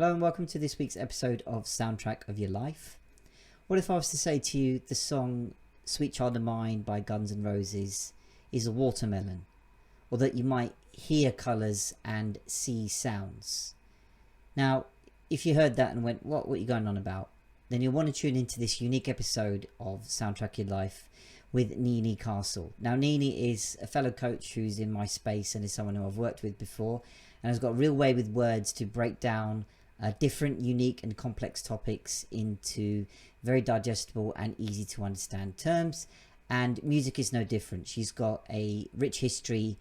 Hello and welcome to this week's episode of Soundtrack of Your Life. What if I was to say to you the song Sweet Child of Mine by Guns N' Roses is a watermelon, or that you might hear colours and see sounds? Now, if you heard that and went, what are you going on about? Then you'll want to tune into this unique episode of Soundtrack Your Life with Nini Castle. Now, Nini is a fellow coach who's in my space and is someone who I've worked with before and has got a real way with words to break down different, unique and complex topics into very digestible and easy to understand terms. And music is no different. She's got a rich history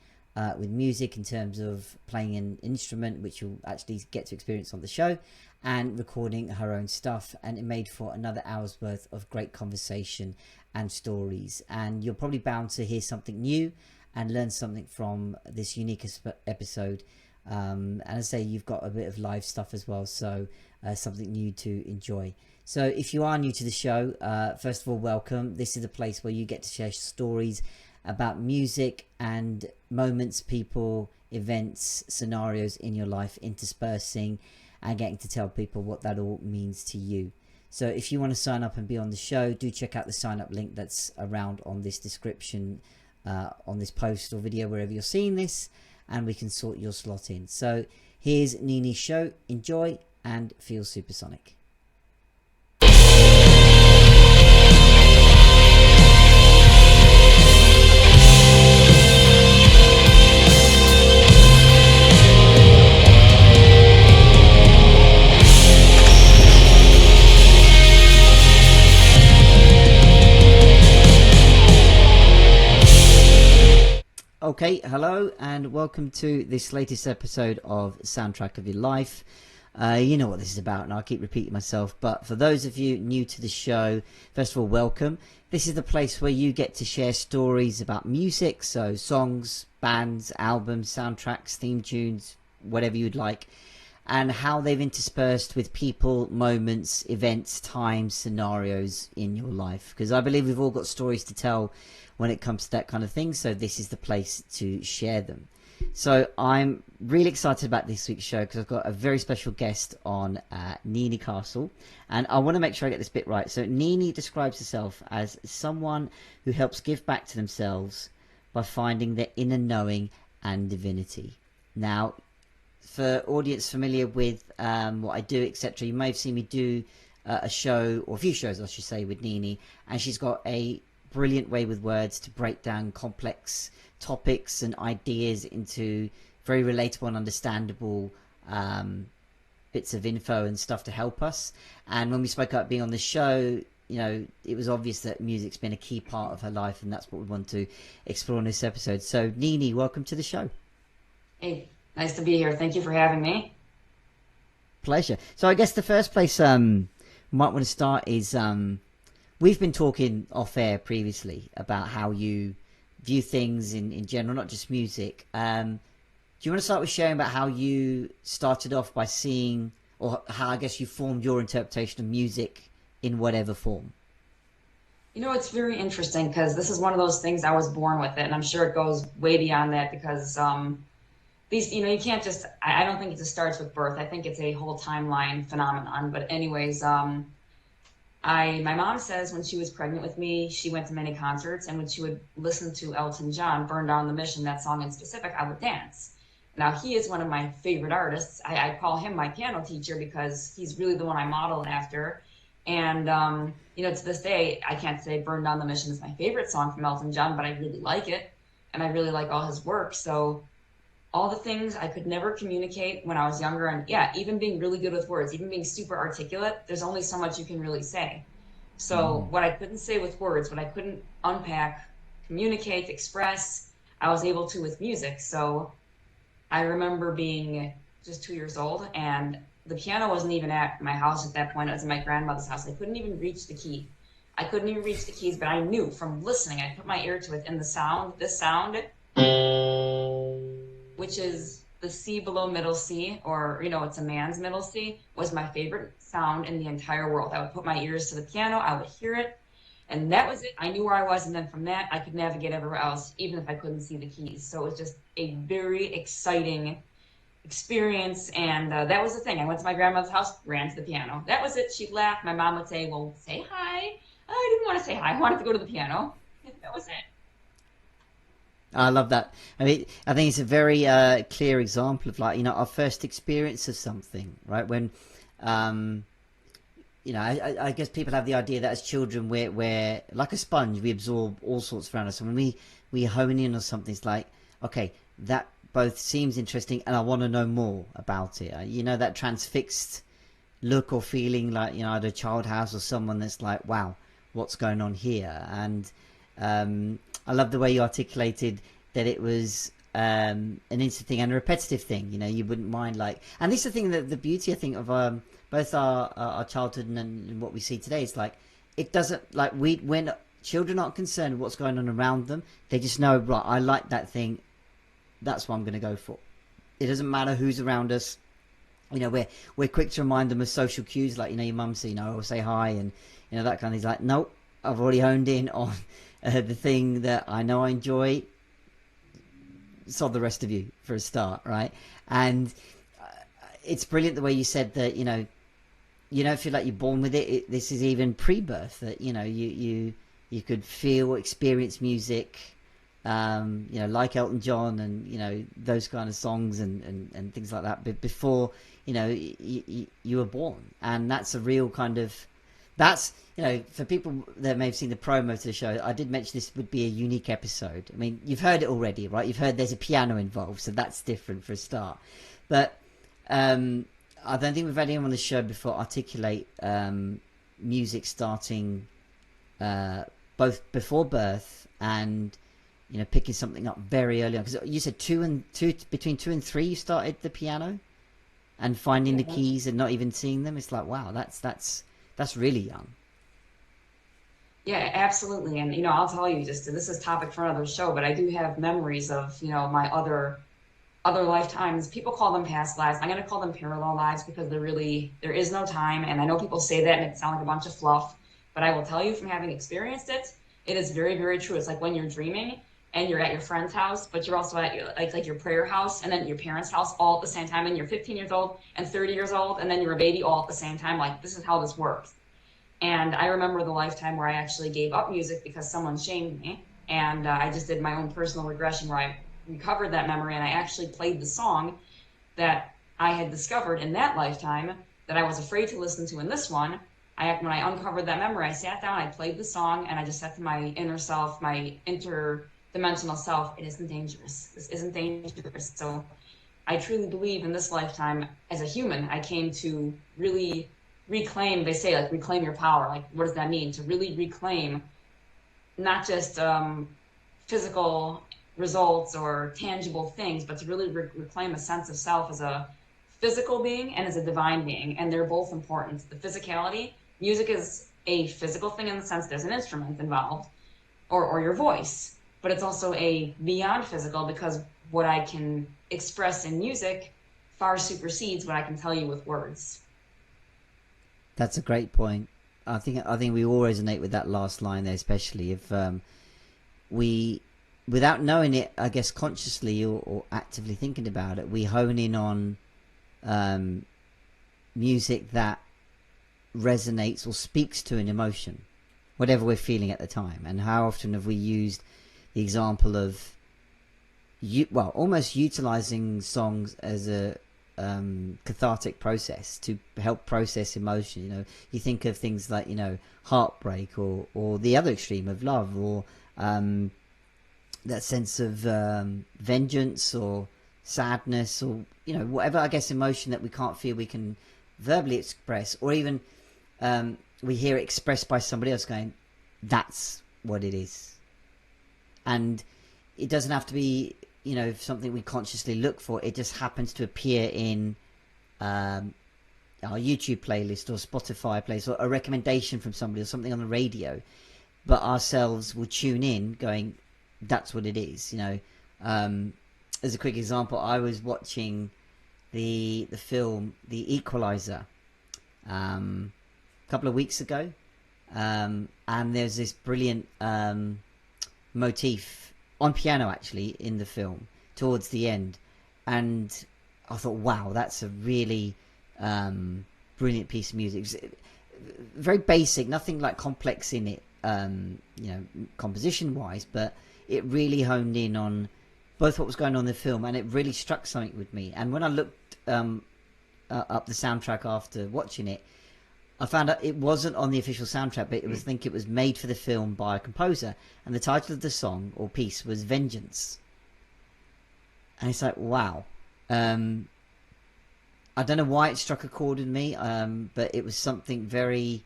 with music in terms of playing an instrument, which you'll actually get to experience on the show, and recording her own stuff. And it made for another hour's worth of great conversation and stories. And you're probably bound to hear something new and learn something from this unique episode. And as I say, you've got a bit of live stuff as well, so something new to enjoy. So if you are new to the show, first of all, welcome. This is a place where you get to share stories about music and moments, people, events, scenarios in your life, interspersing and getting to tell people what that all means to you. So if you want to sign up and be on the show, do check out the sign up link that's around on this description, on this post or video, wherever you're seeing this, and we can sort your slot in. So here's Nini's show. Enjoy and feel supersonic. Okay, hello and welcome to this latest episode of Soundtrack of Your Life. You know what this is about, and I'll keep repeating myself, but for those of you new to the show, first of all, welcome. This is the place where you get to share stories about music, so songs, bands, albums, soundtracks, theme tunes, whatever you'd like, and how they've interspersed with people, moments, events, times, scenarios in your life. Because I believe we've all got stories to tell when it comes to that kind of thing, so this is the place to share them. So I'm really excited about this week's show because I've got a very special guest on, Nini Castle, and I want to make sure I get this bit right. So Nini describes herself as someone who helps give back to themselves by finding their inner knowing and divinity. Now, for audience familiar with what I do, etc., you may have seen me do a show, or a few shows I should say, with Nini, and she's got a brilliant way with words to break down complex topics and ideas into very relatable and understandable bits of info and stuff to help us. And when we spoke about being on the show, you know, it was obvious that music's been a key part of her life, and that's what we want to explore in this episode. So Nini, welcome to the show. Hey, nice to be here. Thank you for having me. Pleasure. So I guess the first place we might want to start is we've been talking off air previously about how you view things in general, not just music. Do you want to start with sharing about how you started off by seeing, or how I guess you formed your interpretation of music in whatever form? You know, it's very interesting because this is one of those things, I was born with it, and I'm sure it goes way beyond that because these, you know, you can't just, I don't think it just starts with birth. I think it's a whole timeline phenomenon. But anyways, my mom says when she was pregnant with me, she went to many concerts, and when she would listen to Elton John, Burn Down the Mission, that song in specific, I would dance. Now, he is one of my favorite artists. I call him my piano teacher because he's really the one I modeled after. And, you know, to this day, I can't say Burn Down the Mission is my favorite song from Elton John, but I really like it, and I really like all his work. So all the things I could never communicate when I was younger, and yeah, even being really good with words, even being super articulate, there's only so much you can really say. So what I couldn't say with words, what I couldn't unpack, communicate, express, I was able to with music. So I remember being just 2 years old, and the piano wasn't even at my house at that point. It was in my grandmother's house. I couldn't even reach the key. I couldn't even reach the keys, but I knew from listening, I put my ear to it, and the sound, this sound, which is the C below middle C, or, you know, it's a man's middle C, was my favorite sound in the entire world. I would put my ears to the piano, I would hear it, and that was it. I knew where I was, and then from that, I could navigate everywhere else, even if I couldn't see the keys. So it was just a very exciting experience. And that was the thing. I went to my grandmother's house, ran to the piano. That was it. She'd laugh. My mom would say, well, say hi. I didn't want to say hi. I wanted to go to the piano. That was it. I love that. I mean, I think it's a very clear example of, like, our first experience of something, right? When, um, I guess people have the idea that as children we're like a sponge. We absorb all sorts around us. And when we hone in on something, it's like, okay, that both seems interesting and I want to know more about it. That transfixed look or feeling, like, at a child house or someone that's like, wow, what's going on here? And I love the way you articulated that it was an instant thing and a repetitive thing. You wouldn't mind, like, and this is the thing, that the beauty, I think, of both our childhood and what we see today. It's like, it doesn't, like, when children aren't concerned with what's going on around them, they just know, right, I like that thing, that's what I'm going to go for. It doesn't matter who's around us. We're quick to remind them of social cues, like, your mum say, or say hi, and that kind of thing. Like, nope, I've already honed in on the thing that I know I enjoy. Sod the rest of you, for a start, right? And it's brilliant the way you said that. You don't feel like you're born with it. This is even pre-birth, that you could feel, experience music, like Elton John and those kind of songs and things like that. But before you were born, and that's a real kind of, that's, for people that may have seen the promo to the show, I did mention this would be a unique episode. I mean, you've heard it already, right? You've heard there's a piano involved, so that's different for a start. But I don't think we've had anyone on the show before articulate music starting both before birth and picking something up very early on. Because you said between 2 and 3 you started the piano and finding the keys and not even seeing them. It's like, wow, that's really young. Yeah, absolutely. And I'll tell you, just this is topic for another show, but I do have memories of my other lifetimes. People call them past lives. I'm going to call them parallel lives, because there is no time. And I know people say that and it sounds like a bunch of fluff, but I will tell you, from having experienced it, it is very, very true. It's like when you're dreaming and you're at your friend's house, but you're also at like your prayer house and then your parents' house all at the same time. And you're 15 years old and 30 years old, and then you're a baby all at the same time. Like, this is how this works. And I remember the lifetime where I actually gave up music because someone shamed me. And I just did my own personal regression where I recovered that memory, and I actually played the song that I had discovered in that lifetime that I was afraid to listen to in this one. When I uncovered that memory, I sat down, I played the song, and I just said to my inner self, my interdimensional self, it isn't dangerous. This isn't dangerous. So I truly believe in this lifetime, as a human, I came to really reclaim, they say, like, reclaim your power. Like, what does that mean? To really reclaim not just physical results or tangible things, but to really reclaim a sense of self as a physical being and as a divine being. And they're both important. The physicality, music is a physical thing in the sense there's an instrument involved, or your voice, but it's also a beyond physical, because what I can express in music far supersedes what I can tell you with words. That's a great point. I think we all resonate with that last line there, especially if we, without knowing it, I guess consciously or actively thinking about it, we hone in on music that resonates or speaks to an emotion, whatever we're feeling at the time. And how often have we used the example of almost utilizing songs as a cathartic process to help process emotion. You think of things like heartbreak or the other extreme of love, or that sense of vengeance or sadness, or whatever, I guess, emotion that we can't feel we can verbally express, or even we hear it expressed by somebody else going, that's what it is. And it doesn't have to be something we consciously look for. It just happens to appear in our YouTube playlist or Spotify playlist, or a recommendation from somebody or something on the radio, but ourselves will tune in going, that's what it is. As a quick example, I was watching the film The Equalizer a couple of weeks ago, and there's this brilliant motif on piano, actually, in the film towards the end, and I thought, wow, that's a really brilliant piece of music. Very basic, nothing like complex in it, composition wise, but it really honed in on both what was going on in the film, and it really struck something with me. And when I looked up the soundtrack after watching it, I found out it wasn't on the official soundtrack, but it was made for the film by a composer, and the title of the song or piece was Vengeance. And it's like, wow. I don't know why it struck a chord with me, but it was something very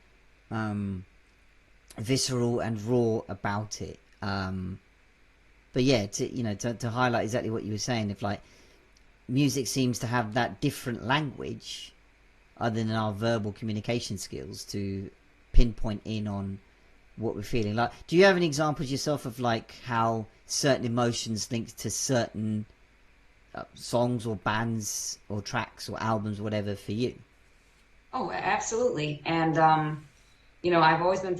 visceral and raw about it. But yeah, to highlight exactly what you were saying, if like music seems to have that different language other than our verbal communication skills to pinpoint in on what we're feeling. Like, do you have any examples yourself of like how certain emotions linked to certain songs or bands or tracks or albums or whatever for you? Oh, absolutely. And I've always been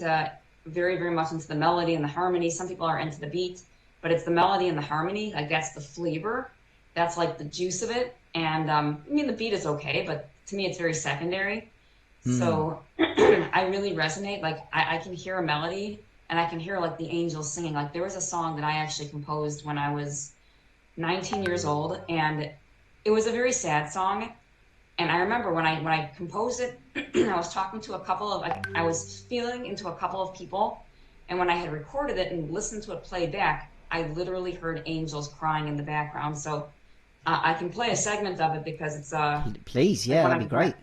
very, very much into the melody and the harmony. Some people are into the beat, but it's the melody and the harmony. Like that's the flavor. That's like the juice of it. And the beat is okay, but to me, it's very secondary. So I really resonate. Like I can hear a melody and I can hear like the angels singing. Like there was a song that I actually composed when I was 19 years old, and it was a very sad song. And I remember when I composed it, I was talking to I was feeling into a couple of people, and when I had recorded it and listened to it play back, I literally heard angels crying in the background. So I can play a segment of it because it's Please, like yeah, that'd be great.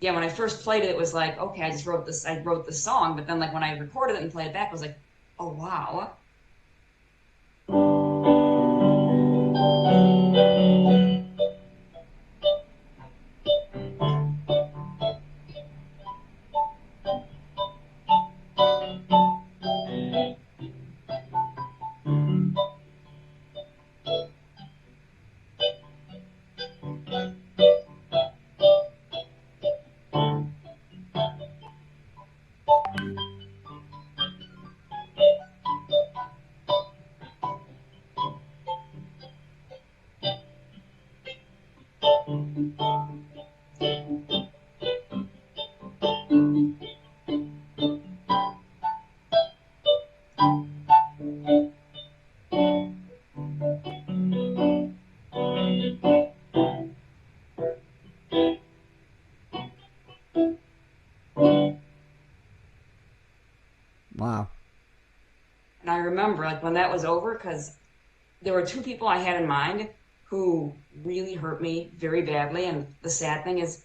Yeah, when I first played it, it was like, okay, I wrote this song, but then like when I recorded it and played it back, I was like, oh wow. Wow. And I remember like when that was over, because there were two people I had in mind who really hurt me very badly. And the sad thing is,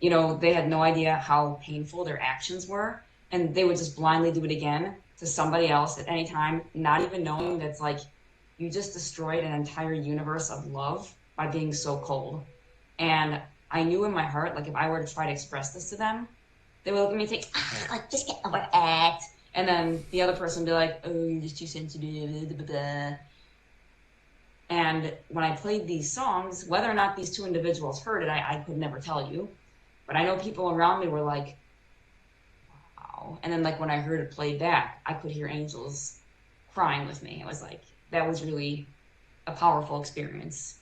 they had no idea how painful their actions were. And they would just blindly do it again to somebody else at any time, not even knowing that's like, you just destroyed an entire universe of love by being so cold. And I knew in my heart, like if I were to try to express this to them, they would look at me and say, like, just get over it. And then the other person would be like, oh, you're just too sensitive. Blah, blah, blah. And when I played these songs, whether or not these two individuals heard it, I could never tell you. But I know people around me were like, wow. And then like when I heard it played back, I could hear angels crying with me. It was like, that was really a powerful experience.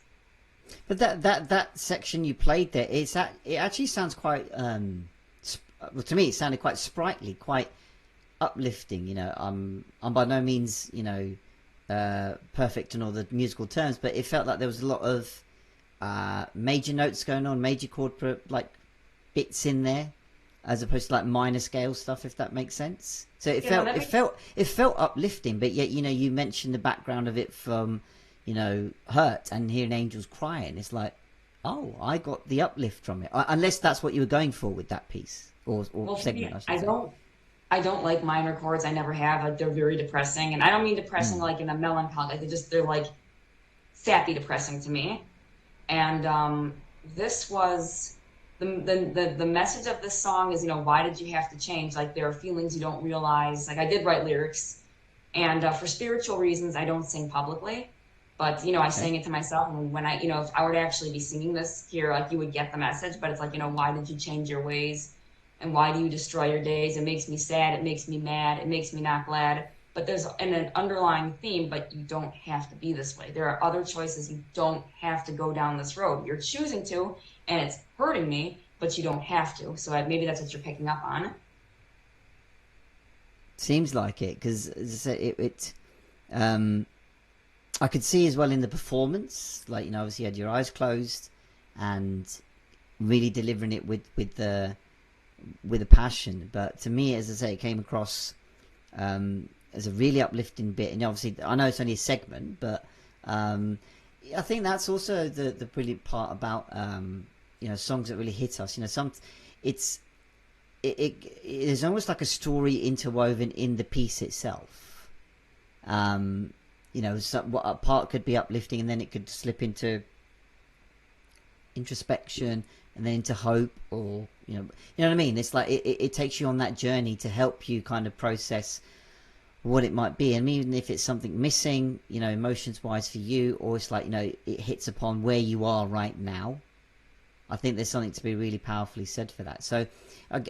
But that section you played there, it actually sounds quite well, to me it sounded quite sprightly, quite uplifting. I'm by no means perfect in all the musical terms, but it felt like there was a lot of major notes going on, major chord like bits in there, as opposed to like minor scale stuff, if that makes sense. So it felt uplifting, but yet you mentioned the background of it from hurt and hearing angels crying. It's like, oh, I got the uplift from it, unless that's what you were going for with that piece or segment. I don't like minor chords. I never have. Like they're very depressing, and I don't mean depressing like in a melancholy. They're like sappy depressing to me. And this was the message of this song is, why did you have to change? Like there are feelings you don't realize. Like I did write lyrics, and for spiritual reasons, I don't sing publicly. But I sang it to myself, and when if I were to actually be singing this here, like you would get the message. But it's like, why did you change your ways, and why do you destroy your days? It makes me sad. It makes me mad. It makes me not glad. but there's an underlying theme, but you don't have to be this way. There are other choices. You don't have to go down this road. You're choosing to, and it's hurting me, but you don't have to. So maybe that's what you're picking up on. Seems like it, because I could see as well in the performance, like, you know, obviously you had your eyes closed and really delivering it with a passion. But to me, as I say, it came across as a really uplifting bit. And obviously, I know it's only a segment, but I think that's also the brilliant part about you know, songs that really hit us. You know, it is almost like a story interwoven in the piece itself. You know, what a part could be uplifting, and then it could slip into introspection, and then into hope, or you know what I mean. It's like it takes you on that journey to help you kind of process what it might be, and even if it's something missing, you know, emotions wise for you, or it's like, you know, it hits upon where you are right now. I think there's something to be really powerfully said for that. So,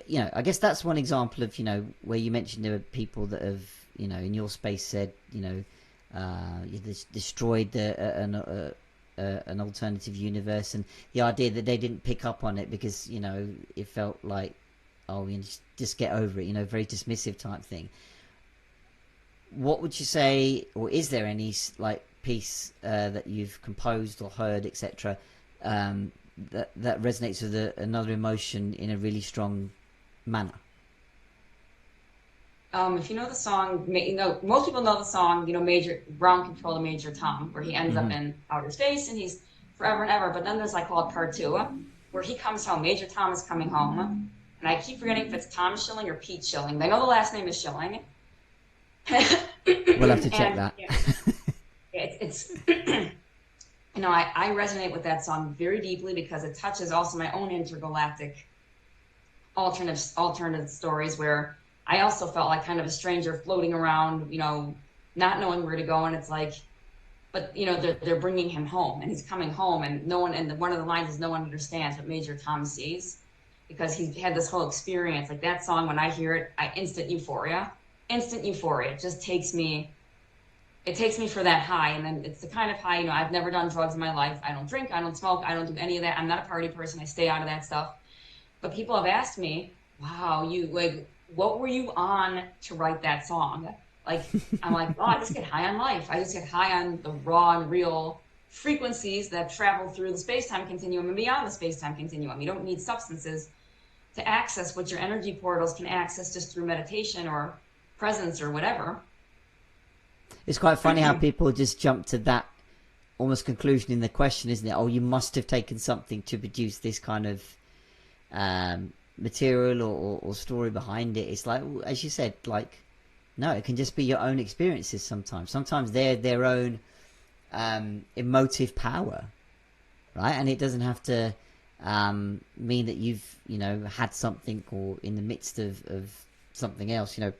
you know, I guess that's one example of, you know, where you mentioned there were people that have, you know, in your space said, you know, you destroyed an alternative universe, and the idea that they didn't pick up on it because, you know, it felt like, oh, you know, just get over it, you know, very dismissive type thing. What would you say, or is there any like piece that you've composed or heard, etc., that resonates with another emotion in a really strong manner? If you know the song, you know, most people know the song, you know, Major Ground Control to Major Tom, where he ends up in outer space and he's forever and ever. But then there's like called part 2, where he comes home. Major Tom is coming home, and I keep forgetting if it's Tom Schilling or Pete Schilling. I know the last name is Schilling. We'll have to check that. Yeah, it's you know, I resonate with that song very deeply because it touches also my own intergalactic alternative stories, where I also felt like kind of a stranger floating around, you know, not knowing where to go. And it's like, but you know, they're bringing him home, and he's coming home, and no one, and one of the lines is, no one understands what Major Tom sees, because he had this whole experience. Like that song, when I hear it, instant euphoria. It just takes me for that high. And then it's the kind of high, you know, I've never done drugs in my life. I don't drink, I don't smoke, I don't do any of that. I'm not a party person. I stay out of that stuff. But people have asked me, wow, you like, what were you on to write that song? Like, I'm like, oh, I just get high on life. I just get high on the raw and real frequencies that travel through the space-time continuum and beyond the space-time continuum. You don't need substances to access what your energy portals can access just through meditation or presence or whatever. It's quite funny how people just jump to that almost conclusion in the question, isn't it? Oh, you must have taken something to produce this kind of material or story behind it. It's like, as you said, like, no, it can just be your own experiences sometimes. Sometimes they're their own emotive power, right? And it doesn't have to mean that you've, you know, had something or in the midst of something else. You know,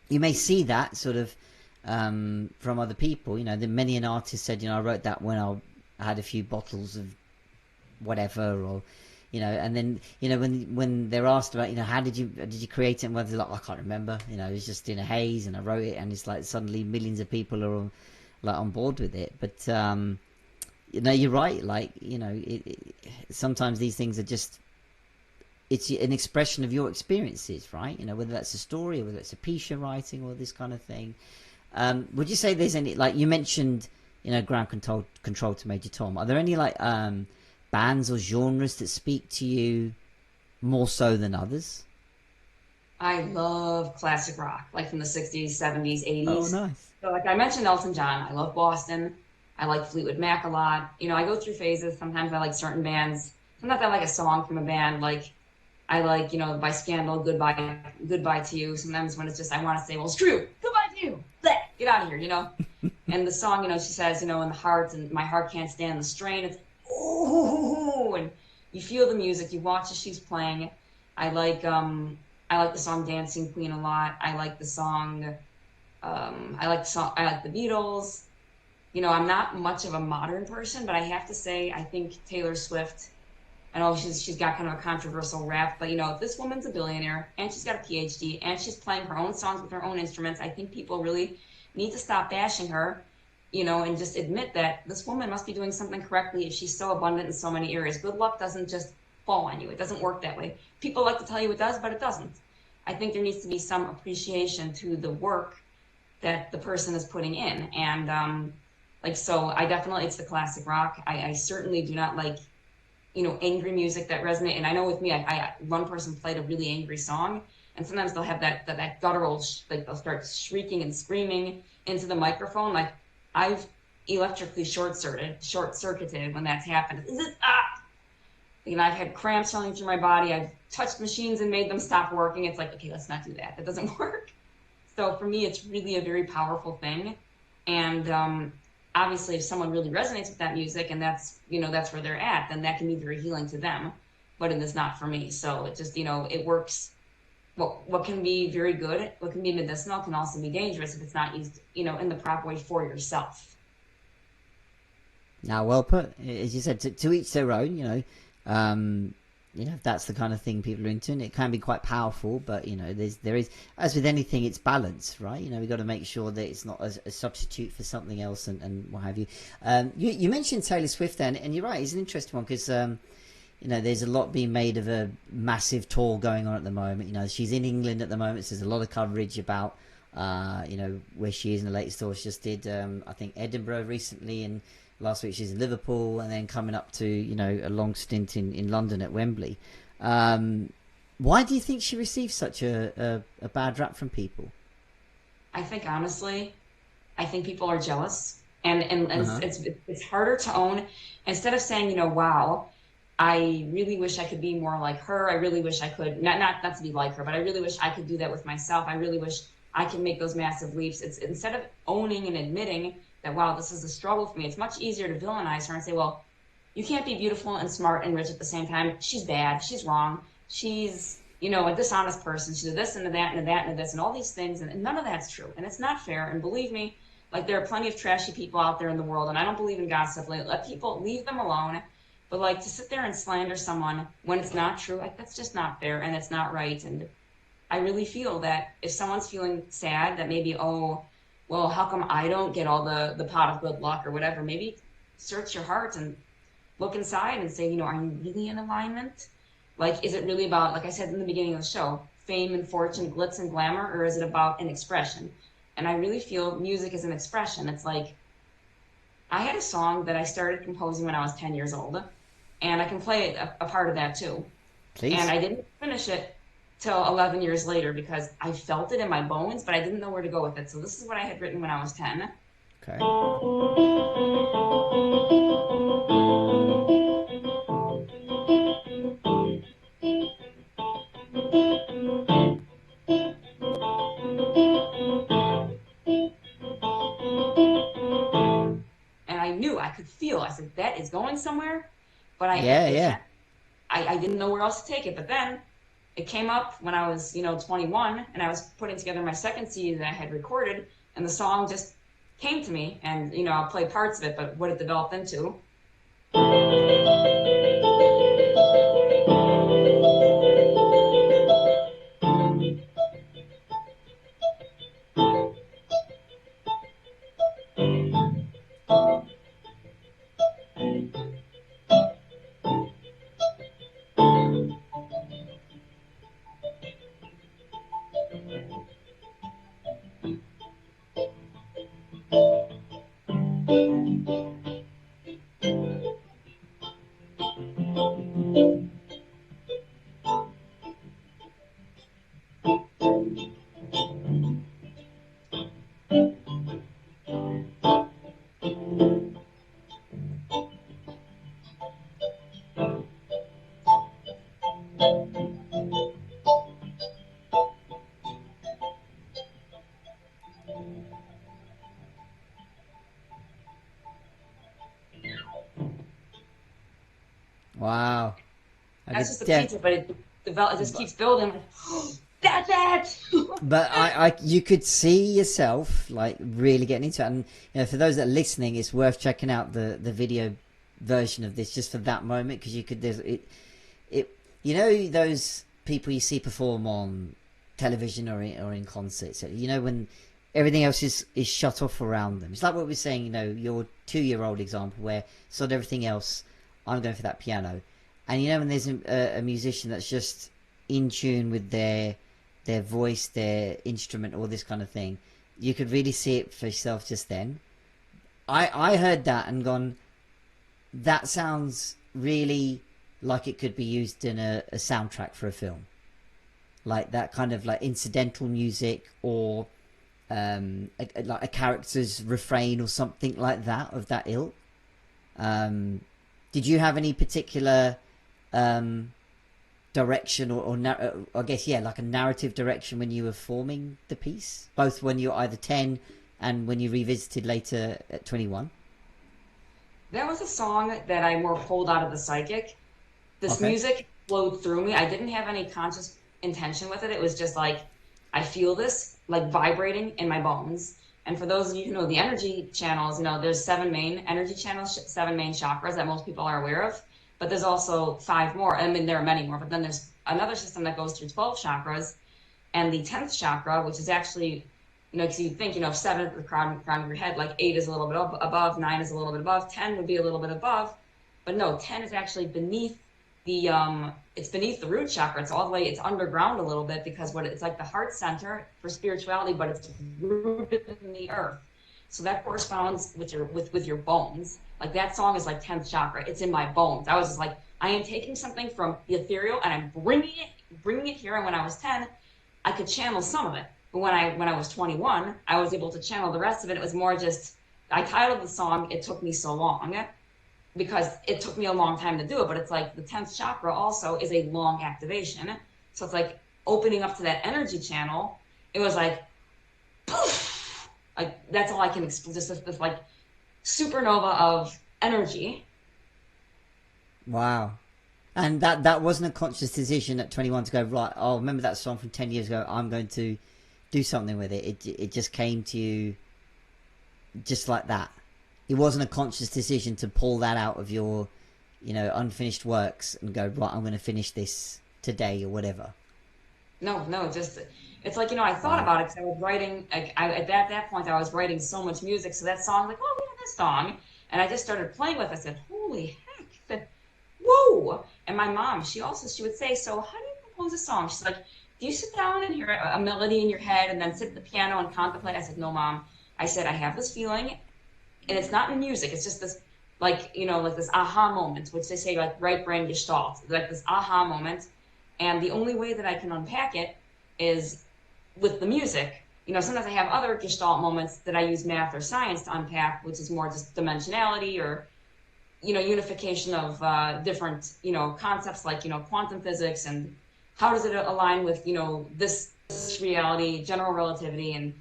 you may see that sort of from other people. You know, many an artist said, you know, I wrote that when I had a few bottles of whatever, or, you know, and then, you know, when they're asked about, you know, how did you create it, and whether they're like, I can't remember, you know, it's just in a haze and I wrote it, and it's like suddenly millions of people are on board with it. But you know, you're right, like, you know, sometimes these things are just, it's an expression of your experiences, right? You know, whether that's a story or whether it's a piece you're writing or this kind of thing. Would you say there's any, like you mentioned, you know, Ground Control to Major Tom, are there any like bands or genres that speak to you more so than others? I love classic rock, like from the 60s, 70s, 80s. Oh, nice. So like I mentioned Elton John, I love Boston. I like Fleetwood Mac a lot. You know, I go through phases. Sometimes I like certain bands. Sometimes I like a song from a band. Like I like, you know, by Scandal, Goodbye to You. Sometimes when it's just, I want to say, well, screw, goodbye to you. Blech, get out of here, you know? And the song, you know, she says, you know, in the heart, and my heart can't stand the strain. It's, ooh, and you feel the music. You watch as she's playing. I like the song Dancing Queen a lot. I like the song, I like the Beatles. You know, I'm not much of a modern person, but I have to say, I think Taylor Swift I know she's got kind of a controversial rap, but you know, if this woman's a billionaire and she's got a PhD and she's playing her own songs with her own instruments, I think people really need to stop bashing her, you know, and just admit that this woman must be doing something correctly if she's so abundant in so many areas. Good luck doesn't just fall on you. It doesn't work that way. People like to tell you it does, but it doesn't. I think there needs to be some appreciation to the work that the person is putting in. And like, so I definitely, it's the classic rock. I certainly do not like, you know, angry music that resonate. And I know with me, one person played a really angry song, and sometimes they'll have that guttural, like they'll start shrieking and screaming into the microphone. Like I've electrically short circuited when that's happened. You know, I've had cramps running through my body. I've touched machines and made them stop working. It's like, okay, let's not do that. That doesn't work. So for me, it's really a very powerful thing. And obviously, if someone really resonates with that music and that's, you know, that's where they're at, then that can be very healing to them. But it is not for me. So it just, you know, it works. What can be very good, what can be medicinal, can also be dangerous if it's not used, you know, in the proper way for yourself. Now, well put. As you said, to each their own. You know, if that's the kind of thing people are into, and it can be quite powerful. But you know, there is, as with anything, it's balance, right? You know, we've got to make sure that it's not a substitute for something else, and what have you. You mentioned Taylor Swift then, and you're right. It's an interesting one because you know, there's a lot being made of a massive tour going on at the moment. You know, she's in England at the moment, so there's a lot of coverage about you know, where she is in the latest tour. She just did I think Edinburgh recently, and last week she's in Liverpool, and then coming up to, you know, a long stint in London at Wembley. Why do you think she received such a bad rap from people? I think honestly, I think people are jealous, and Uh-huh. it's harder to own. Instead of saying, you know, wow, I really wish I could be more like her. I really wish I could, not to be like her, but I really wish I could do that with myself. I really wish I could make those massive leaps. It's instead of owning and admitting that, wow, this is a struggle for me, it's much easier to villainize her and say, well, you can't be beautiful and smart and rich at the same time. She's bad. She's wrong. She's, you know, a dishonest person. She's a this and a that and a that and a this and all these things. And none of that's true. And it's not fair. And believe me, like there are plenty of trashy people out there in the world. And I don't believe in gossip. Like, let people leave them alone. But like to sit there and slander someone when it's not true, like that's just not fair and it's not right. And I really feel that if someone's feeling sad that maybe, oh, well, how come I don't get all the pot of good luck or whatever? Maybe search your heart and look inside and say, you know, are you really in alignment? Like, is it really about, like I said in the beginning of the show, fame and fortune, glitz and glamour, or is it about an expression? And I really feel music is an expression. It's like, I had a song that I started composing when I was 10 years old, and I can play a part of that too. And Please. I didn't finish it till 11 years later because I felt it in my bones, but I didn't know where to go with it. So this is what I had written when I was 10. Okay. And I knew, I could feel, I said, that is going somewhere, but Yeah, it yeah. can't, I didn't know where else to take it. But then it came up when I was, you know, 21, and I was putting together my second CD that I had recorded, and the song just came to me. And, you know, I'll play parts of it, but what it developed into. Wow. I That's could just a def- piece of it, but it just but keeps building. Like, that's it! but you could see yourself like really getting into it. And you know, for those that are listening, it's worth checking out the video version of this just for that moment, because you could you know those people you see perform on television or in concerts, you know, when everything else is shut off around them. It's like what we were saying, you know, your 2-year-old example where sort of everything else, I'm going for that piano. And you know, when there's a musician that's just in tune with their voice, their instrument, all this kind of thing, you could really see it for yourself just then. I heard that and gone, that sounds really like it could be used in a soundtrack for a film. Like that kind of like incidental music, or like a character's refrain or something like that, of that ilk. Did you have any particular direction or I guess, yeah, like a narrative direction when you were forming the piece, both when you were either 10 and when you revisited later at 21? That was a song that I more pulled out of the psychic. This music flowed through me. I didn't have any conscious intention with it. It was just like, I feel this like vibrating in my bones. And for those of you who know the energy channels, you know, there's 7 main energy channels, 7 main chakras that most people are aware of. But there's also 5 more. I mean, there are many more, but then there's another system that goes through 12 chakras. And the 10th chakra, which is actually, you know, because you think, you know, 7 at the crown of your head, like 8 is a little bit above, 9 is a little bit above, 10 would be a little bit above. But no, 10 is actually beneath the, it's beneath the root chakra. It's all the way, it's underground a little bit, because it's like the heart center for spirituality, but it's rooted in the earth. So that corresponds with your bones. Like that song is like 10th chakra. It's in my bones. I was just like, I am taking something from the ethereal and I'm bringing it here. And when I was 10, I could channel some of it. But when I was 21, I was able to channel the rest of it. It was more just, I titled the song, It Took Me So Long, because it took me a long time to do it. But it's like the 10th chakra also is a long activation. So it's like opening up to that energy channel. It was like, poof! Like that's all I can explain. Just this like supernova of energy. Wow. And that wasn't a conscious decision at 21 to go, right, oh, remember that song from 10 years ago, I'm going to do something with it. It just came to you just like that. It wasn't a conscious decision to pull that out of your, you know, unfinished works and go, right, I'm going to finish this today or whatever. No, just, it's like, you know, I thought about it because I was writing, like, at that point, I was writing so much music. So that song, like, oh, yeah, this song. And I just started playing with it. I said, holy heck. I said, whoa. And my mom, she would say, so how do you compose a song? She's like, do you sit down and hear a melody in your head and then sit at the piano and contemplate? I said, no, Mom. I said, I have this feeling, and it's not in music. It's just this, like, you know, like this aha moment, which they say, like, right brain gestalt, like this aha moment. And the only way that I can unpack it is with the music. You know, sometimes I have other gestalt moments that I use math or science to unpack, which is more just dimensionality or, you know, unification of different, you know, concepts like, you know, quantum physics and how does it align with, you know, this reality, general relativity, and,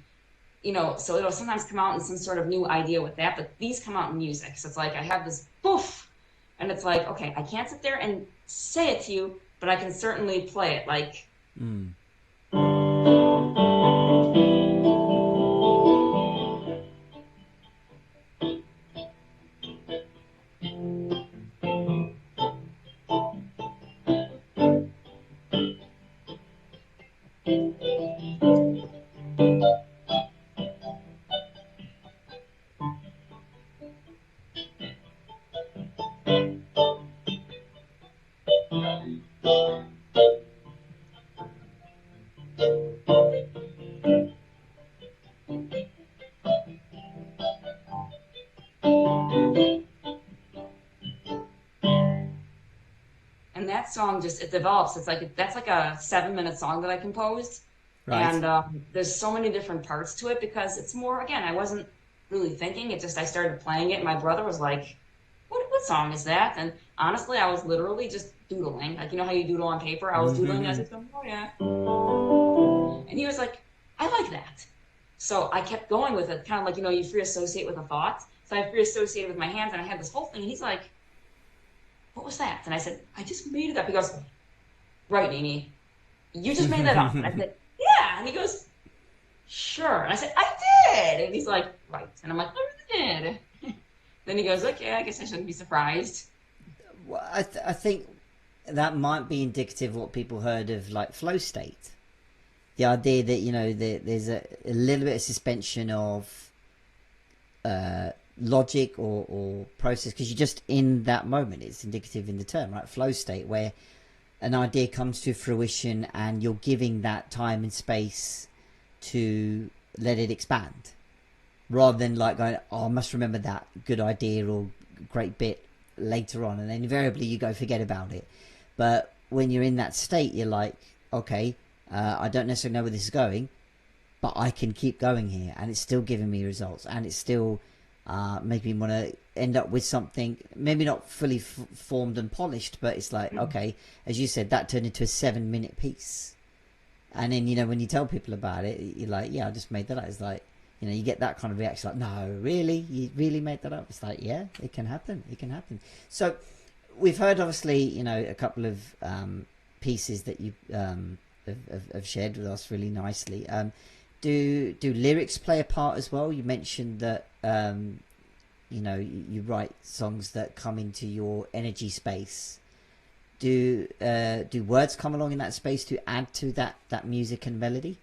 you know, so it'll sometimes come out in some sort of new idea with that, but these come out in music. So it's like I have this poof, and it's like, okay, I can't sit there and say it to you, but I can certainly play it, like. And that song just, it develops. It's like, that's like a 7-minute song that I composed. Right. And there's so many different parts to it because it's more, again, I wasn't really thinking. It just, I started playing it. And my brother was like, what song is that? And honestly, I was literally just doodling. Like, you know how you doodle on paper? I was doodling. And I was just going, oh yeah. And he was like, I like that. So I kept going with it, kind of like, you know, you free associate with a thought. So I free associated with my hands and I had this whole thing. And he's like, what was that? And I said, I just made it up. He goes, right, Nini, you just made that up. And I said, yeah. And he goes, sure. And I said, I did. And he's like, right. And I'm like, I really did. Then he goes, okay, I guess I shouldn't be surprised. Well, I think that might be indicative of what people heard of like flow state. The idea that there's a little bit of suspension of logic or process because you're just in that moment. It's indicative in the term, right? Flow state, where an idea comes to fruition and you're giving that time and space to let it expand, rather than like going, oh, I must remember that good idea or great bit later on, and then invariably you go forget about it. But when you're in that state, you're like, okay, I don't necessarily know where this is going, but I can keep going here, and it's still giving me results, and it's still making me want to end up with something maybe not fully formed and polished, but it's like, okay, as you said, that turned into a 7-minute piece. And then when you tell people about it, you're like, yeah, I just made that up. It's like, you get that kind of reaction, like, no, really, you really made that up? It's like, yeah, it can happen, So we've heard obviously a couple of pieces that you have shared with us really nicely. Do lyrics play a part as well? You mentioned that you write songs that come into your energy space. Do words come along in that space to add to that music and melody?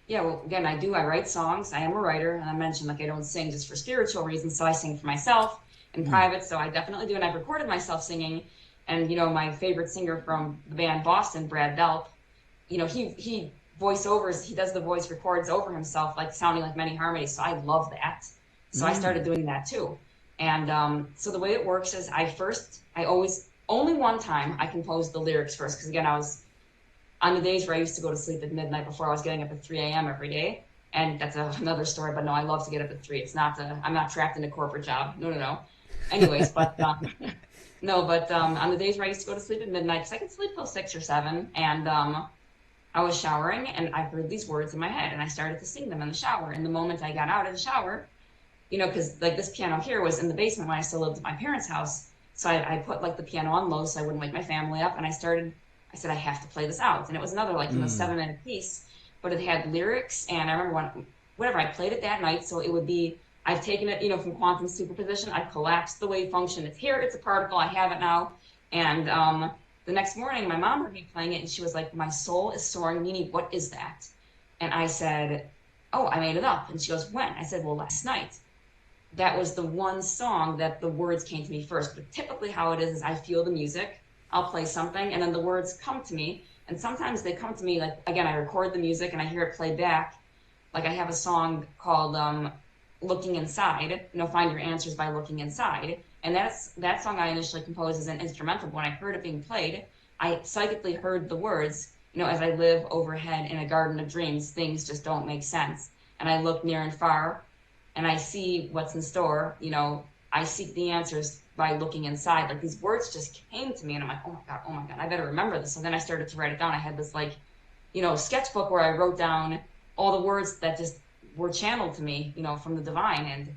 Yeah, well, again, I do. I write songs. I am a writer, and I mentioned like I don't sing just for spiritual reasons, so I sing for myself in private. So I definitely do, and I've recorded myself singing. And my favorite singer from the band Boston, Brad Delp, he voiceovers. He does the voice records over himself, like sounding like many harmonies. So I love that. So I started doing that too. And so the way it works is I always only one time I composed the lyrics first, because again I was on the days where I used to go to sleep at midnight before I was getting up at 3 a.m. every day. And that's another story, but no, I love to get up at 3. I'm not trapped in a corporate job. No, no, no. Anyways, but no, but on the days where I used to go to sleep at midnight, because I could sleep till 6 or 7, and I was showering and I heard these words in my head and I started to sing them in the shower. And the moment I got out of the shower, because like this piano here was in the basement when I still lived at my parents' house. So I put like the piano on low so I wouldn't wake my family up. And I said, I have to play this out. And it was another 7-minute piece, but it had lyrics. And I remember whenever I played it that night, so it would be, I've taken it, from quantum superposition. I've collapsed the wave function. It's here. It's a particle. I have it now. And the next morning, my mom heard me playing it, and she was like, my soul is soaring. Nini, what is that? And I said, oh, I made it up. And she goes, when? I said, well, last night. That was the one song that the words came to me first. But typically how it is I feel the music. I'll play something, and then the words come to me. And sometimes they come to me, like, again, I record the music, and I hear it played back. Like I have a song called Looking Inside, Find Your Answers by Looking Inside. And that song I initially composed as an instrumental, but when I heard it being played, I psychically heard the words, as I live overhead in a garden of dreams, things just don't make sense. And I look near and far, and I see what's in store. I seek the answers by looking inside. Like these words just came to me, and I'm like, oh my God, I better remember this. So then I started to write it down. I had this sketchbook where I wrote down all the words that just were channeled to me, from the divine. And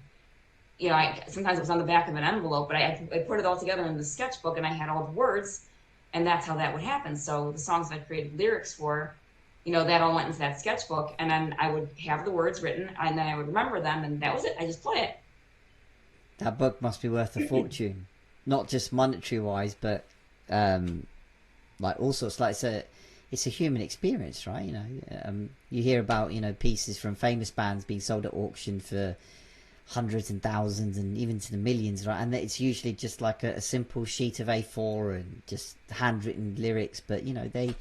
sometimes it was on the back of an envelope, but I put it all together in the sketchbook, and I had all the words, and that's how that would happen. So the songs that I created lyrics for, that all went into that sketchbook, and then I would have the words written, and then I would remember them, and that was it. I just play it. That book must be worth a fortune, not just monetary wise, but like all sorts. Like it's a human experience, right? You hear about pieces from famous bands being sold at auction for hundreds and thousands and even to the millions, right? And it's usually just like a simple sheet of A4 and just handwritten lyrics, but they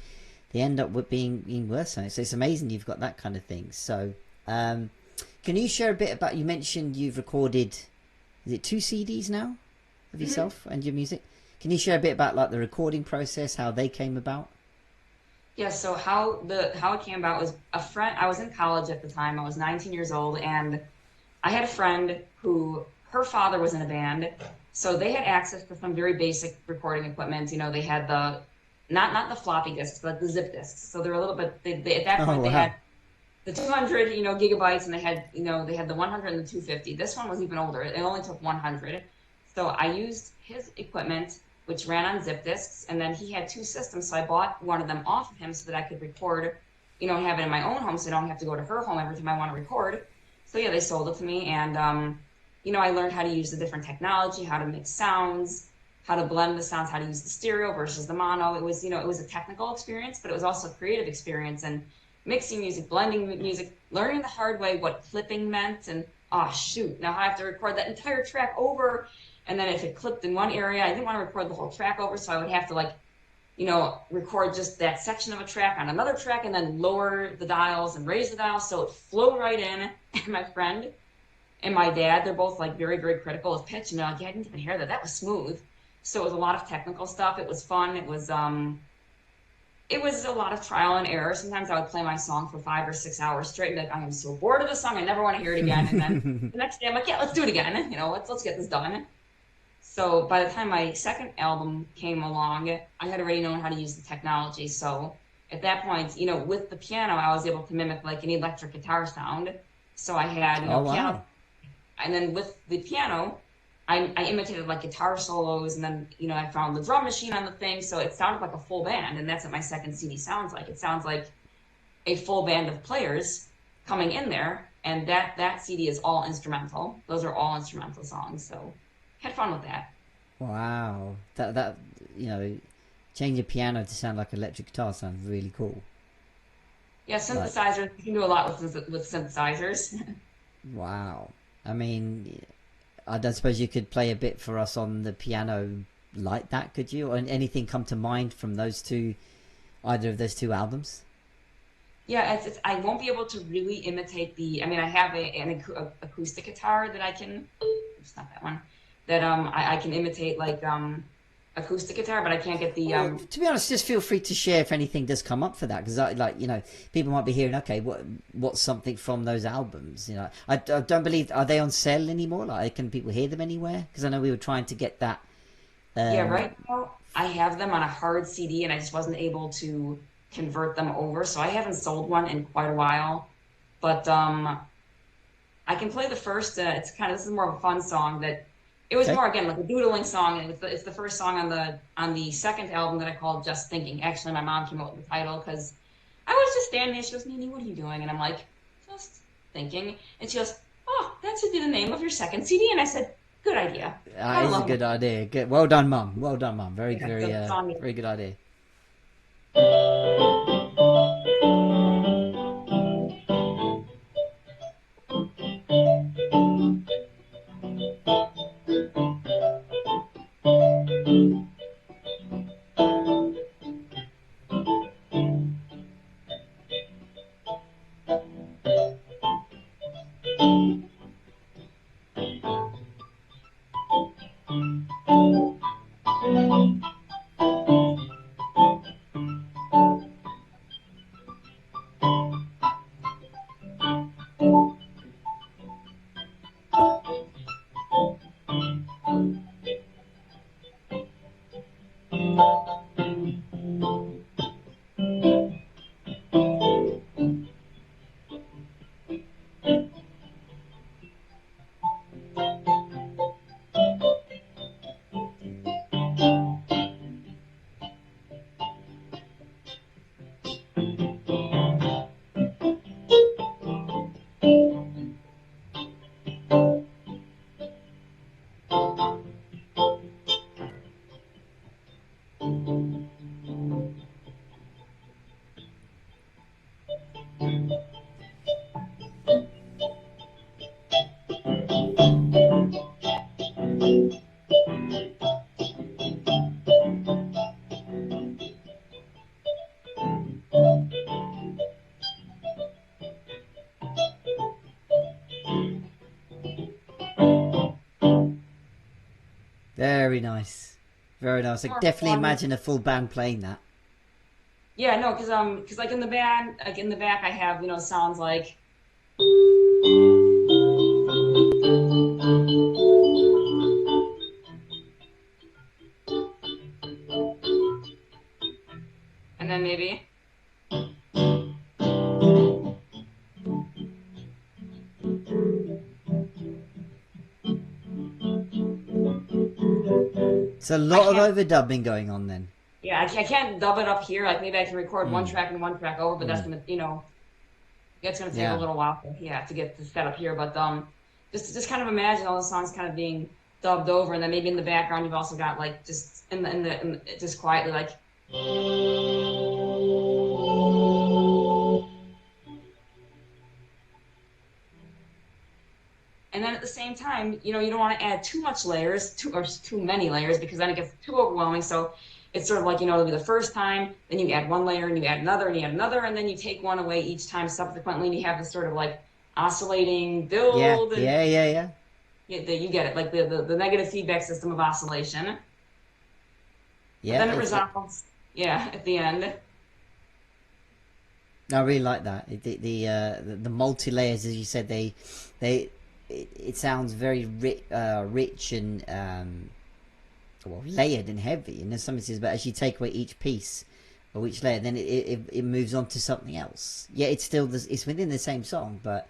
end up with being worth something. So it's amazing you've got that kind of thing. So can you share a bit about, you mentioned you've recorded, is it 2 CDs now of yourself and your music? Can you share a bit about like the recording process, how they came about? Yeah, so how it came about was a friend. I was in college at the time. I was 19 years old, and I had a friend who, her father was in a band, so they had access to some very basic recording equipment. They had not the floppy disks, but the zip disks. So they're a little bit, at that point they had the 200, gigabytes, and they had the 100 and the 250. This one was even older. It only took 100. So I used his equipment, which ran on zip disks, and then he had 2 systems, so I bought one of them off of him so that I could record, and have it in my own home, so I don't have to go to her home every time I want to record. So yeah, they sold it to me, and I learned how to use the different technology, how to mix sounds, how to blend the sounds, how to use the stereo versus the mono. It was, it was a technical experience, but it was also a creative experience. And mixing music, blending music, learning the hard way what clipping meant. And oh, shoot, now I have to record that entire track over. And then if it clipped in one area, I didn't want to record the whole track over. So I would have to record just that section of a track on another track and then lower the dials and raise the dials so it flowed right in. And my friend and my dad, they're both like very, very critical of pitch. And they're like, yeah, I didn't even hear that. That was smooth. So it was a lot of technical stuff. It was fun. It was a lot of trial and error. Sometimes I would play my song for 5 or 6 hours straight and be like, I am so bored of this song. I never want to hear it again. And then the next day I'm like, yeah, let's do it again. Let's get this done. So by the time my second album came along, I had already known how to use the technology. So at that point, with the piano, I was able to mimic like an electric guitar sound. So I had, Oh piano, wow. and then with the piano, I imitated like guitar solos, and then I found the drum machine on the thing, so it sounded like a full band, and that's what my second CD sounds like. It sounds like a full band of players coming in there, and that CD is all instrumental. Those are all instrumental songs, so had fun with that. Wow. That you know, change a piano to sound like electric guitar sounds really cool. Yeah, Like, synthesizers. You can do a lot with synthesizers. wow. I mean, I don't suppose you could play a bit for us on the piano like that, could you? Or anything come to mind from either of those two albums? Yeah, I won't be able to really imitate the. I mean, I have an acoustic guitar that I can. It's not that one. That I can imitate like acoustic guitar, but I can't get the Well, to be honest, just feel free to share if anything does come up for that, because people might be hearing, okay, what's something from those albums? I don't believe, are they on sale anymore? Like, can people hear them anywhere? Because I know we were trying to get that. Yeah, Um, right now I have them on a hard CD, and I just wasn't able to convert them over, so I haven't sold one in quite a while. But I can play the first. This is more of a fun song that it was okay. more again like a doodling song, and it's the first song on the second album that I called Just Thinking. Actually, my mom came up with the title because I was just standing there. She goes, Nini, what are you doing? And I'm like, just thinking. And she goes, oh, that should be the name of your second CD. And I said, good idea. That Gotta is a love good them. idea. Good. Well done, mum. Well done, mum. Very, Yeah, so very, the song very good idea. Very nice. Very nice. I More definitely fun. imagine a full band playing that. Yeah, no, because like in the band, like in the back, I have sounds like, and then maybe. It's a I lot of can't. overdubbing going on then. Yeah, I can't dub it up here. Like maybe I can record one Mm, track and one track over, but mm, that's gonna take a yeah. little while. Yeah, to get to set up here. But just kind of imagine all the songs kind of being dubbed over, and then maybe in the background you've also got like just just quietly like. And then at the same time, you know, you don't want to add too much layers, or too many layers, because then it gets too overwhelming. So it's sort of like, you know, it'll be the first time, then you add one layer and you add another and you add another, and then you take one away each time subsequently, and you have this sort of like oscillating Yeah, build, and yeah, yeah, yeah. you get it, like the negative feedback system of oscillation. But Yeah, then it resolves, yeah, at the end. I really like that. The multi layers, as you said, it sounds very rich and well, layered and heavy in some senses. But as you take away each piece or each layer, then it moves on to something else. Yeah, it's still it's within the same song, but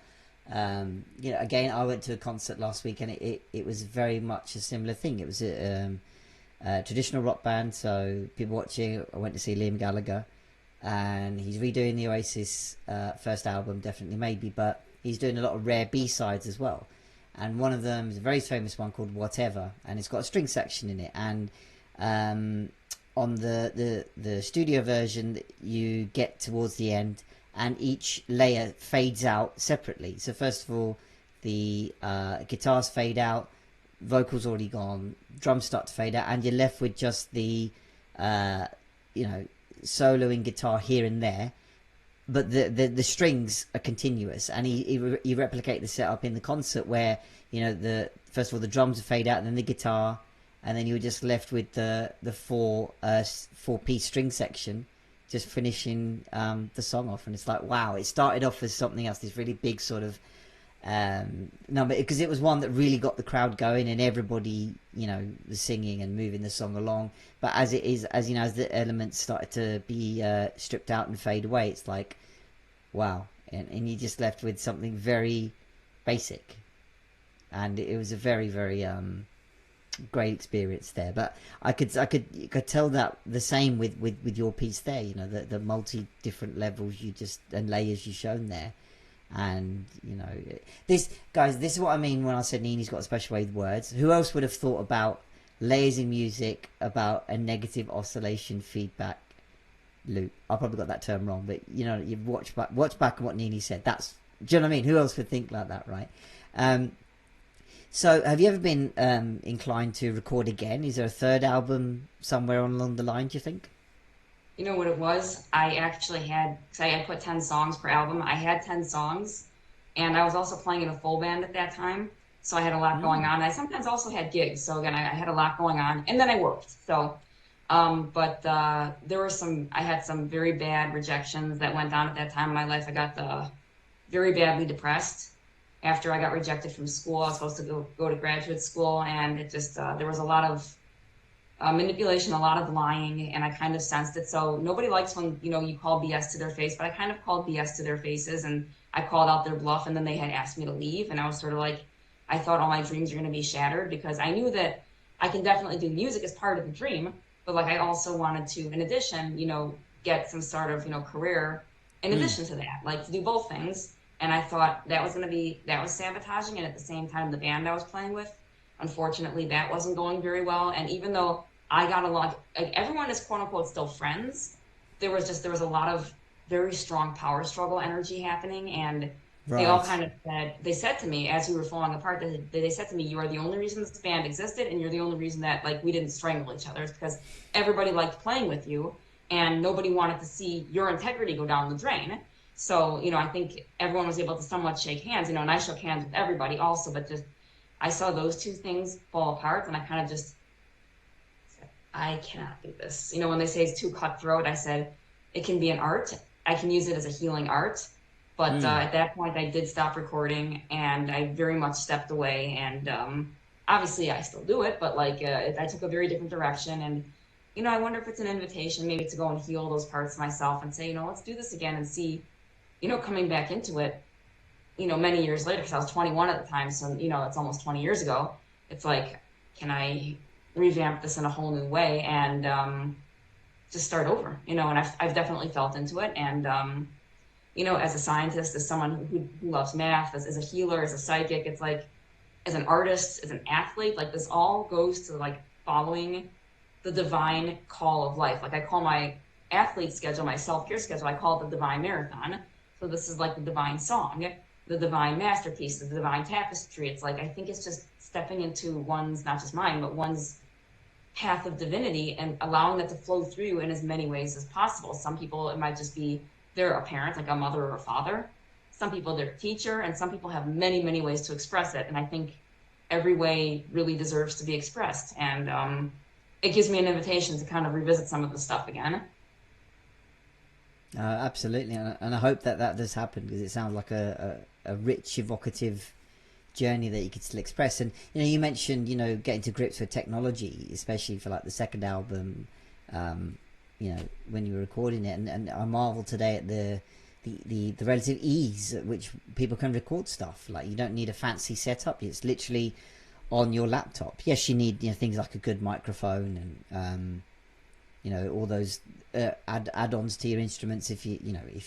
you know, again, I went to a concert last week and it was very much a similar thing. It was a traditional rock band, so people watching. I went to see Liam Gallagher, and he's redoing the Oasis first album, definitely maybe, but he's doing a lot of rare B-sides as well. And one of them is a very famous one called Whatever, and it's got a string section in it. And on the studio version, you get towards the end, and each layer fades out separately. So first of all, the guitars fade out, vocals already gone, drums start to fade out, and you're left with just the you know, soloing guitar here and there, but the strings are continuous. And he replicate the setup in the concert where, you know, the first of all the drums fade out and then the guitar, and then you were just left with the four-piece string section just finishing the song off. And it's like, wow, it started off as something else, this really big sort of number, because it was one that really got the crowd going and everybody, you know, was singing and moving the song along. But as it is, as you know, as the elements started to be stripped out and fade away, it's like, wow, and you're just left with something very basic. And it was a very, very great experience there. But I could tell that the same with your piece there, you know, the multi different levels and layers you shown there. And you know, this is what I mean when I said Nini's got a special way with words. Who else would have thought about layers in music, about a negative oscillation feedback loop? I probably got that term wrong, but you know, you watch back on what Nini said. That's, do you know what I mean? Who else would think like that, right? So have you ever been inclined to record again? Is there a third album somewhere along the line, do you think? You know what it was? I actually had, because I had put 10 songs per album. I had 10 songs, and I was also playing in a full band at that time. So I had a lot going on. I sometimes also had gigs. So again, I had a lot going on, and then I worked. So, but there were I had some very bad rejections that went on at that time in my life. I got very badly depressed after I got rejected from school. I was supposed to go to graduate school, and it just, there was a lot of manipulation, a lot of lying, and I kind of sensed it. So nobody likes when, you know, you call BS to their face, but I kind of called BS to their faces, and I called out their bluff, and then they had asked me to leave, and I was sort of like, I thought all my dreams were going to be shattered, because I knew that I can definitely do music as part of the dream, but like I also wanted to, in addition, you know, get some sort of, you know, career in addition to that, like to do both things. And I thought that was sabotaging, and at the same time, the band I was playing with, unfortunately, that wasn't going very well. And even though I got along, like everyone is quote unquote still friends, there was a lot of very strong power struggle energy happening. And they all kind of said to me as we were falling apart, they said to me, you are the only reason this band existed, and you're the only reason that like we didn't strangle each other, is because everybody liked playing with you and nobody wanted to see your integrity go down the drain. So, you know, I think everyone was able to somewhat shake hands, you know, and I shook hands with everybody also, but just, I saw those two things fall apart, and I kind of just said, I cannot do this. You know, when they say it's too cutthroat, I said, it can be an art. I can use it as a healing art. But at that point, I did stop recording, and I very much stepped away. And obviously, I still do it, but like I took a very different direction. And, you know, I wonder if it's an invitation maybe to go and heal those parts of myself and say, you know, let's do this again and see, you know, coming back into it, you know, many years later, because I was 21 at the time. So, you know, it's almost 20 years ago. It's like, can I revamp this in a whole new way and just start over, you know? And I've definitely felt into it. And, you know, as a scientist, as someone who loves math, as a healer, as a psychic, it's like, as an artist, as an athlete. Like this all goes to like following the divine call of life. Like I call my athlete schedule, my self-care schedule, I call it the divine marathon. So this is like the divine song, the divine masterpiece, the divine tapestry. It's like, I think it's just stepping into one's, not just mine, but one's path of divinity and allowing that to flow through you in as many ways as possible. Some people, it might just be they're a parent, like a mother or a father. Some people, they're a teacher, and some people have many, many ways to express it. And I think every way really deserves to be expressed. And it gives me an invitation to kind of revisit some of the stuff again. Absolutely, and I hope that that does happen, because it sounds like a rich, evocative journey that you could still express. And you mentioned getting to grips with technology, especially for like the second album, when you were recording it, and I marvel today at the relative ease at which people can record stuff. Like you don't need a fancy setup, it's literally on your laptop. Yes, you need things like a good microphone and all those add-ons to your instruments if you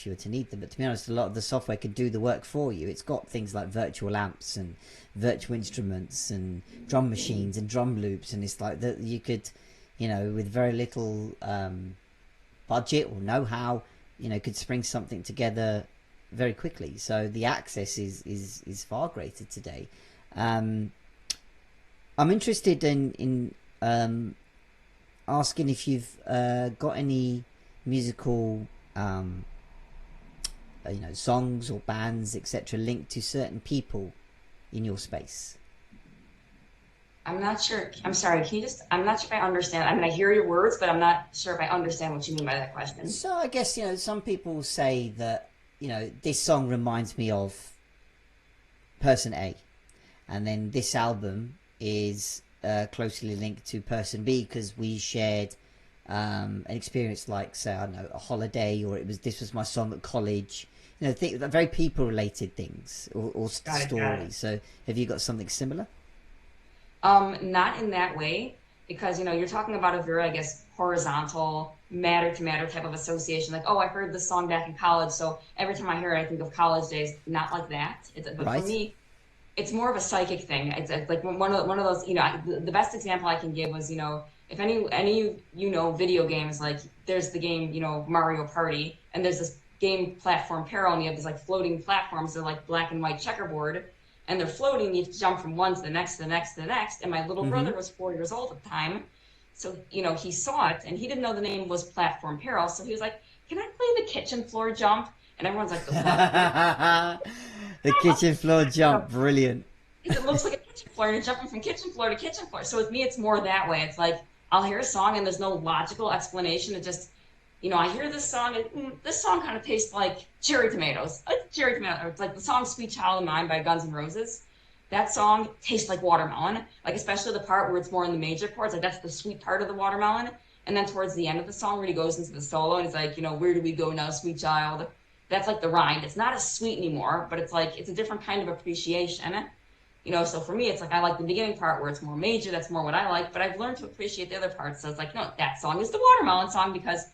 were to need them. But to be honest, a lot of the software could do the work for you. It's got things like virtual amps and virtual instruments and drum machines and drum loops, and it's like that you could with very little budget or know-how could spring something together very quickly. So the access is far greater today. I'm interested in asking if you've got any musical songs or bands, etc., linked to certain people in your space. I'm not sure. I'm sorry. I'm not sure if I understand. I mean, I hear your words, but I'm not sure if I understand what you mean by that question. So I guess, some people say that, this song reminds me of person A. And then this album is closely linked to person B because we shared an experience, like, say, I don't know, a holiday, or this was my song at college. Very people related things or stories. So have you got something similar? Not in that way, because you're talking about a very, I guess, horizontal matter to matter type of association. Like, oh, I heard this song back in college, so every time I hear it, I think of college days. Not like that. But right. For me, it's more of a psychic thing. It's like one of those. The best example I can give was, if any video games, like there's the game, Mario Party, and there's this game platform Peril, and you have these like floating platforms. They're like black and white checkerboard. And they're floating, you jump from one to the next, to the next, to the next. And my little brother was 4 years old at the time. So, he saw it, and he didn't know the name was Platform Peril. So he was like, can I play the kitchen floor jump? And everyone's like, the kitchen floor jump, brilliant. It looks like a kitchen floor, and you're jumping from kitchen floor to kitchen floor. So with me, it's more that way. It's like, I'll hear a song, and there's no logical explanation. It just, I hear this song, and this song kind of tastes like cherry tomatoes. It's cherry tomato. It's like the song Sweet Child of Mine by Guns N' Roses. That song tastes like watermelon, like especially the part where it's more in the major chords. Like that's the sweet part of the watermelon. And then towards the end of the song where he goes into the solo and he's like, where do we go now, sweet child? That's like the rind. It's not as sweet anymore, but it's like, it's a different kind of appreciation. So for me, it's like, I like the beginning part where it's more major. That's more what I like, but I've learned to appreciate the other parts. So it's like, no, that song is the watermelon song because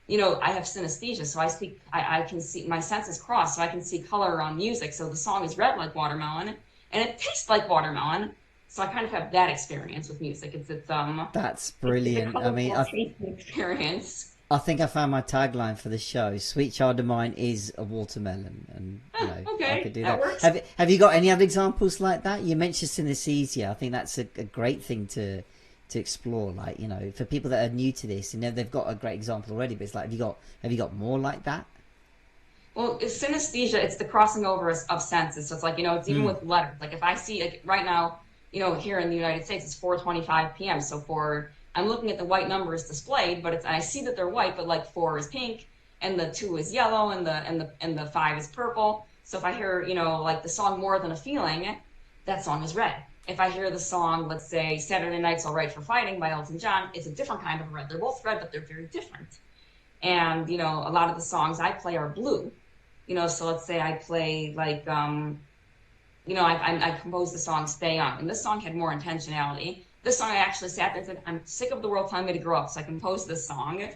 I have synesthesia, so I can see, my senses cross, so I can see color around music. So the song is red like watermelon, and it tastes like watermelon. So I kind of have that experience with music. It's That's brilliant. I mean, experience. I think I found my tagline for the show. Sweet Child of Mine is a watermelon, and okay, I could do that that. Works. Have you got any other examples like that? You mentioned synesthesia. I think that's a great thing to explore, like for people that are new to this, they've got a great example already, but it's like, have you got more like that? Well, it's synesthesia, it's the crossing over of senses. So it's like, it's even with letters. Like if I see, like right now, here in the United States, it's 4:25 p.m. So I'm looking at the white numbers displayed, but I see that they're white, but like 4 is pink and the 2 is yellow and the 5 is purple. So if I hear, like the song More Than a Feeling, that song is red. If I hear the song, let's say, Saturday Night's All Right for Fighting by Elton John, it's a different kind of red. They're both red, but they're very different. And, a lot of the songs I play are blue. So let's say I play, like, I composed the song Stay On. And this song had more intentionality. This song I actually sat there and said, I'm sick of the world telling me to grow up. So I composed this song.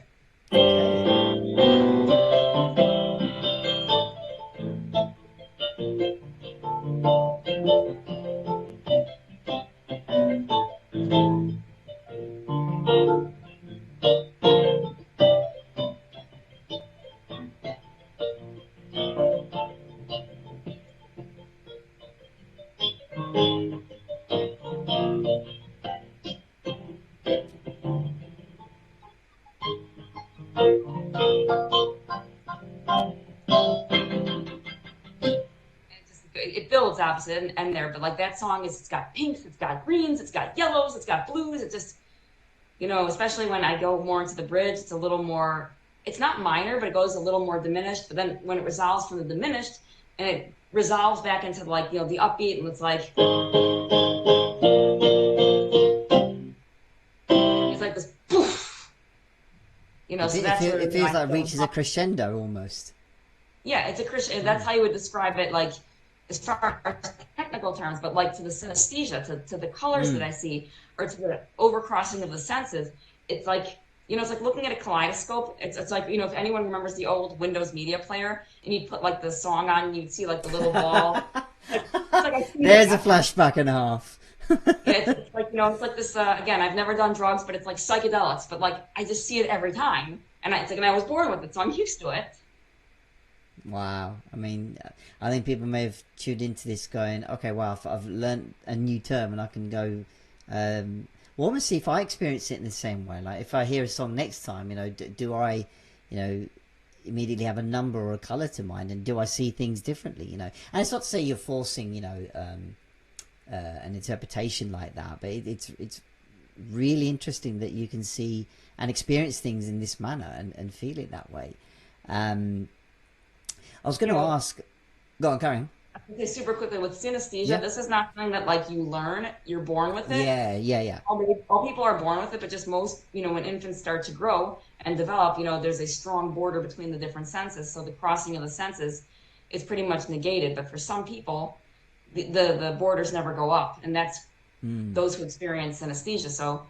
it builds opposite and end there, but like that song it's got pinks, it's got greens, it's got yellows, it's got blues. It just, especially when I go more into the bridge, it's a little more, it's not minor, but it goes a little more diminished. But then when it resolves from the diminished and it resolves back into like, the upbeat, and it's like this poof, so that's where it feels like it reaches a crescendo almost. Yeah, it's a Christian. That's how you would describe it, like as far as technical terms, but like to the synesthesia, to the colors that I see, or to the overcrossing of the senses. It's like, it's like looking at a kaleidoscope. It's like, if anyone remembers the old Windows Media Player, and you put like the song on, and you'd see like the little ball. There's a flashback and a half. Yeah, it's like, it's like this, again, I've never done drugs, but it's like psychedelics, but like, I just see it every time. And and I was born with it, so I'm used to it. Wow. I mean, I think people may have tuned into this going, okay, well, I've learned a new term and I can go, well, almost see if I experience it in the same way. Like if I hear a song next time, do I, immediately have a number or a color to mind, and do I see things differently, And it's not to say you're forcing, an interpretation like that, but it's really interesting that you can see and experience things in this manner and feel it that way. I was going to ask, go on, Karen. Okay, super quickly with synesthesia, Yeah. this is not something that like you learn, you're born with it. Yeah. All people are born with it, but just most, when infants start to grow and develop, there's a strong border between the different senses. So the crossing of the senses is pretty much negated. But for some people, the borders never go up, and that's those who experience synesthesia. So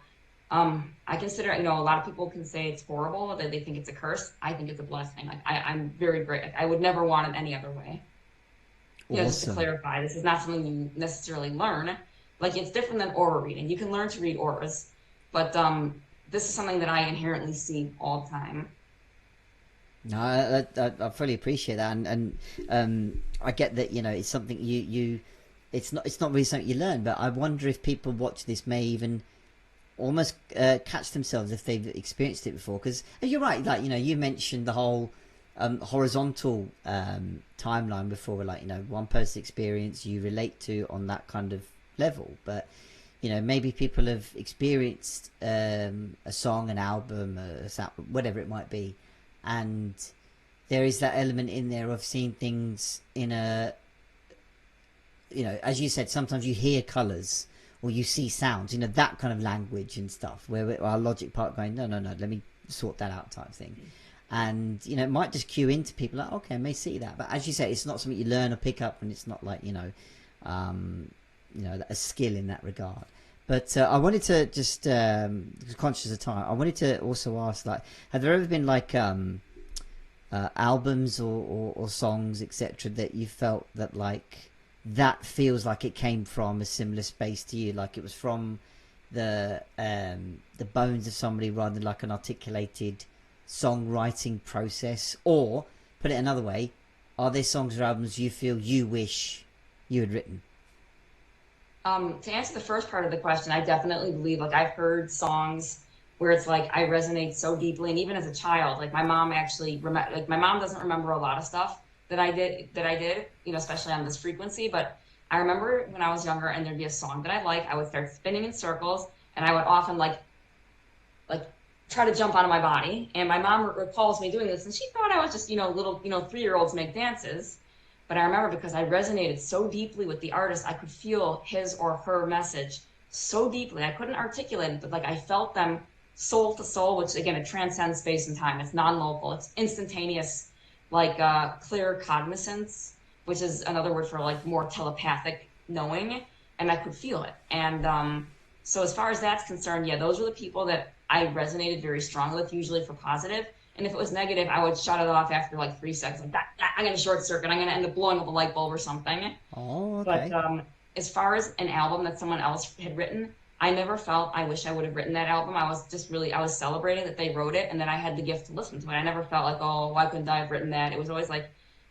I consider, a lot of people can say it's horrible, that they think it's a curse. I think it's a blessing. Like I'm very great. I would never want it any other way. Just to clarify, this is not something you necessarily learn. Like it's different than aura reading. You can learn to read auras, but this is something that I inherently see all the time. No, I fully appreciate that, and I get that it's something you it's not really something you learn. But I wonder if people watch this may even almost catch themselves if they've experienced it before, because you're right, like you mentioned the whole horizontal timeline before, like one person's experience you relate to on that kind of level, but maybe people have experienced a song, an album, whatever it might be, and there is that element in there of seeing things in a, as you said, sometimes you hear colors or you see sounds, that kind of language and stuff, where our logic part going, no, let me sort that out type thing. And it might just cue into people like, okay, I may see that, but as you say, it's not something you learn or pick up, and it's not like a skill in that regard. But I wanted to just conscious of time, I wanted to also ask, like, have there ever been like albums or songs, etc., that you felt that like that feels like it came from a similar space to you, like it was from the bones of somebody rather than like an articulated songwriting process? Or put it another way, are there songs or albums you feel you wish you had written? To answer the first part of the question, I definitely believe, like, I've heard songs where it's like I resonate so deeply, and even as a child, like my mom actually my mom doesn't remember a lot of stuff that I did, especially on this frequency. But I remember when I was younger, and there'd be a song that I like, I would start spinning in circles, and I would often like try to jump onto my body. And my mom recalls me doing this, and she thought I was just, little, 3-year-olds make dances. But I remember, because I resonated so deeply with the artist, I could feel his or her message so deeply. I couldn't articulate it, but like I felt them soul to soul, which again, it transcends space and time. It's non-local. It's instantaneous, like clear cognizance, which is another word for like more telepathic knowing. And I could feel it. And so as far as that's concerned, yeah, those were the people that I resonated very strongly with, usually for positive. And if it was negative, I would shut it off after like 3 seconds. Like I'm going to short circuit. I'm going to end up blowing up a light bulb or something. Oh, okay. But as far as an album that someone else had written, I never felt I wish I would have written that album. I was celebrating that they wrote it and that I had the gift to listen to it. I never felt like, oh, why couldn't I have written that? It was always like,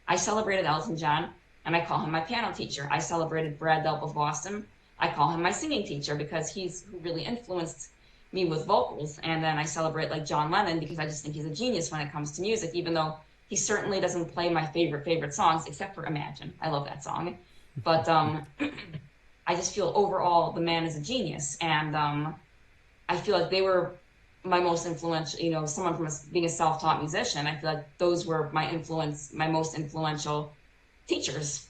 I celebrated Elton John, and I call him my piano teacher. I celebrated Brad Delp of Boston. I call him my singing teacher, because he's who really influenced me with vocals. And then I celebrate like John Lennon, because I just think he's a genius when it comes to music, even though he certainly doesn't play my favorite songs, except for Imagine. I love that song. But I just feel overall the man is a genius, and I feel like they were my most influential. You know, someone from being a self-taught musician, I feel like those were my most influential teachers.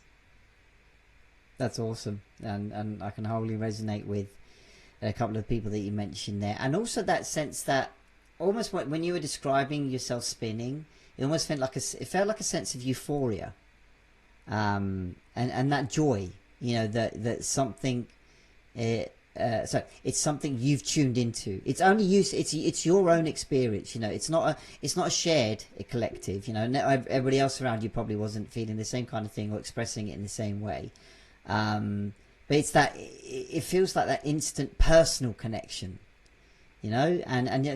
That's awesome, and I can wholly resonate with a couple of people that you mentioned there, and also that sense that almost when you were describing yourself spinning, it almost felt like it felt like a sense of euphoria, and that joy, you know, that something. So it's something you've tuned into. It's only you. It's your own experience. You know, it's not a shared, a collective. You know, everybody else around you probably wasn't feeling the same kind of thing or expressing it in the same way. But it's that it feels like that instant personal connection. You know, and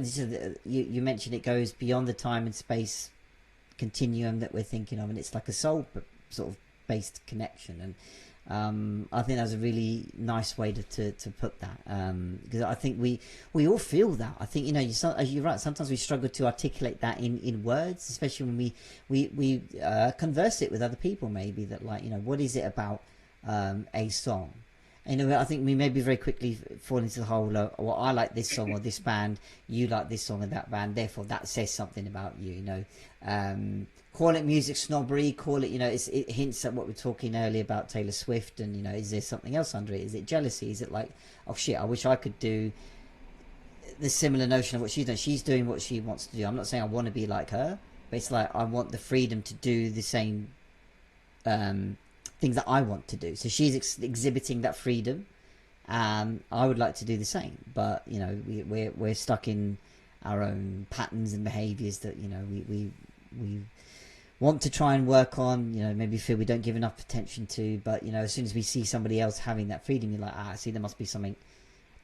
you mentioned it goes beyond the time and space continuum that we're thinking of, and it's like a soul sort of based connection. And I think that's a really nice way to put that, because I think we all feel that. I think, you know, you're right, sometimes we struggle to articulate that in words, especially when we converse it with other people, maybe, that, like, you know, what is it about a song. And, you know, I think we maybe very quickly fall into the whole, well, I like this song or this band, you like this song or that band, therefore that says something about you. You know, call it music snobbery, call it, you know, it hints at what we were talking earlier about Taylor Swift, and, you know, is there something else under it? Is it jealousy? Is it like, oh shit, I wish I could do the similar notion of what she's doing. She's doing what she wants to do. I'm not saying I want to be like her, but it's like I want the freedom to do the same things that I want to do. So she's exhibiting that freedom. I would like to do the same, but, you know, we're stuck in our own patterns and behaviors that, you know, we want to try and work on, you know, maybe feel we don't give enough attention to. But, you know, as soon as we see somebody else having that freedom, you're like, I see there must be something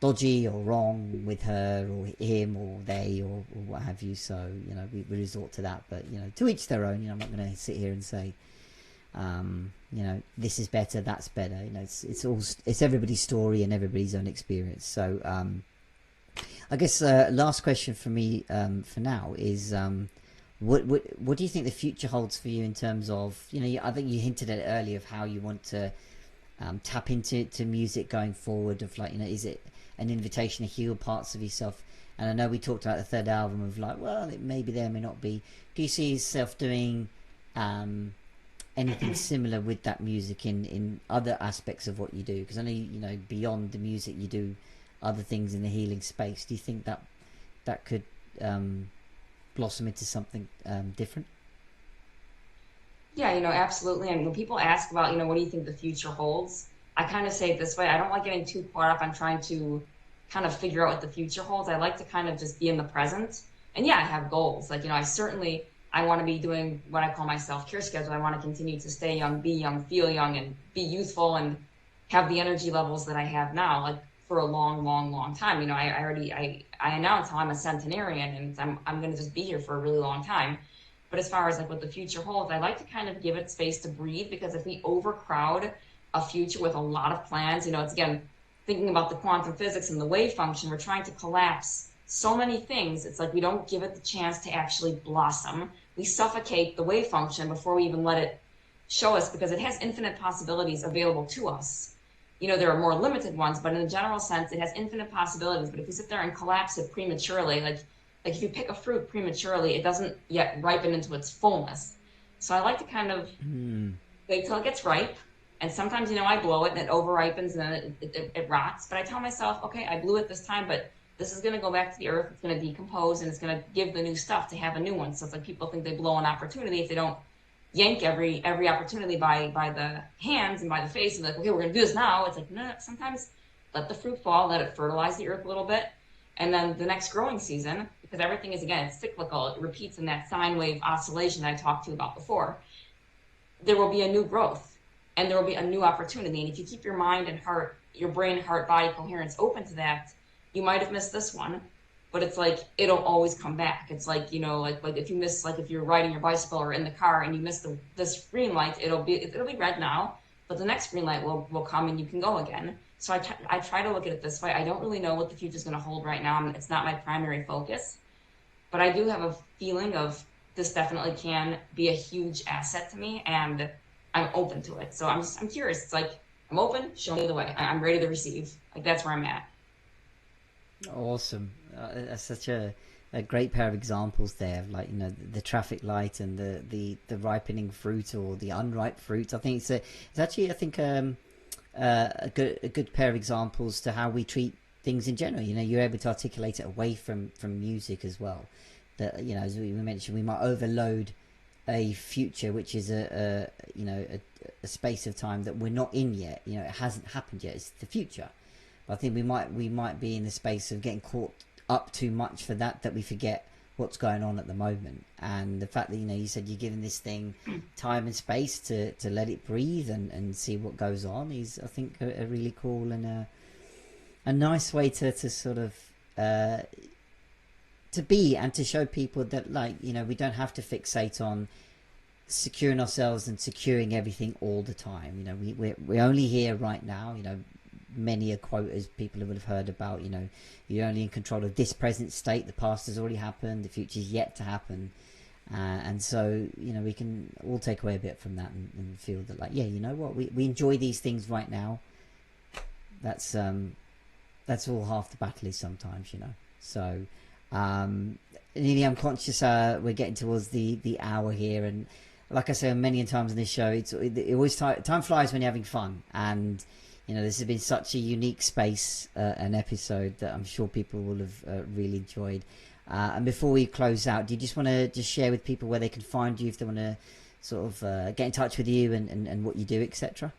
dodgy or wrong with her or him or they or what have you. So, you know, we resort to that. But, you know, to each their own. You know, I'm not going to sit here and say, you know, this is better, that's better. You know, it's everybody's story and everybody's own experience. So I guess last question for me for now is, what do you think the future holds for you in terms of, you know, I think you hinted at it earlier, of how you want to tap into music going forward, of, like, you know, is it an invitation to heal parts of yourself? And I know we talked about the third album of, like, well, it may be there, may not be. Do you see yourself doing anything similar with that music in other aspects of what you do? Because I know, you know, beyond the music, you do other things in the healing space. Do you think that could blossom into something different? Yeah, you know, absolutely. And when people ask about, you know, what do you think the future holds? I kind of say it this way. I don't like getting too caught up on trying to kind of figure out what the future holds. I like to kind of just be in the present. And yeah, I have goals. Like, you know, I want to be doing what I call my self-care schedule. I want to continue to stay young, be young, feel young, and be youthful, and have the energy levels that I have now, like, for a long, long, long time. You know, I announced how I'm a centenarian, and I'm going to just be here for a really long time. But as far as, like, what the future holds, I like to kind of give it space to breathe, because if we overcrowd a future with a lot of plans, you know, it's, again, thinking about the quantum physics and the wave function, we're trying to collapse so many things. It's like we don't give it the chance to actually blossom. We suffocate the wave function before we even let it show us, because it has infinite possibilities available to us. You know, there are more limited ones, but in a general sense, it has infinite possibilities. But if you sit there and collapse it prematurely, like if you pick a fruit prematurely, it doesn't yet ripen into its fullness. So I like to kind of wait till it gets ripe. And sometimes, you know, I blow it and it overripens and then it rots. But I tell myself, okay, I blew it this time, but this is going to go back to the earth. It's going to decompose, and it's going to give the new stuff to have a new one. So it's like people think they blow an opportunity if they don't yank every opportunity by the hands and by the face, and like, okay, we're going to do this now. It's like, no, sometimes let the fruit fall, let it fertilize the earth a little bit. And then the next growing season, because everything is, again, it's cyclical. It repeats in that sine wave oscillation that I talked to you about before. There will be a new growth, and there will be a new opportunity. And if you keep your mind and heart, your brain, heart, body coherence open to that, you might have missed this one, but it's like, it'll always come back. It's like, you know, like if you miss, like if you're riding your bicycle or in the car and you miss this green light, it'll be red now, but the next green light will come and you can go again. So I try to look at it this way. I don't really know what the future is going to hold right now. It's not my primary focus, but I do have a feeling of this definitely can be a huge asset to me. And I'm open to it. So I'm curious. It's like, I'm open, show me the way. I'm ready to receive. Like, that's where I'm at. Awesome. That's such a great pair of examples there, like, you know, the traffic light and the ripening fruit or the unripe fruit. I think it's actually, I think, a good pair of examples to how we treat things in general. You know, you're able to articulate it away from music as well. That, you know, as we mentioned, we might overload a future which is a space of time that we're not in yet. You know, it hasn't happened yet. It's the future. But I think we might be in the space of getting caught up too much for that we forget what's going on at the moment. And the fact that, you know, you said you're giving this thing time and space to let it breathe and see what goes on is, I think, a really cool and a nice way to sort of to be, and to show people that, like, you know, we don't have to fixate on securing ourselves and securing everything all the time. You know, we're only here right now. You know, many a quote as people would have heard about, you know, you're only in control of this present state. The past has already happened, the future is yet to happen. And so, you know, we can all take away a bit from that and feel that, like, yeah, you know what, we enjoy these things right now. That's all half the battle is sometimes, you know. So Nini, I'm conscious we're getting towards the hour here, and like I say many times in this show, it always time flies when you're having fun. And you know, this has been such a unique space, an episode that I'm sure people will have really enjoyed. And before we close out, do you just want to just share with people where they can find you if they want to sort of get in touch with you and what you do, etc.?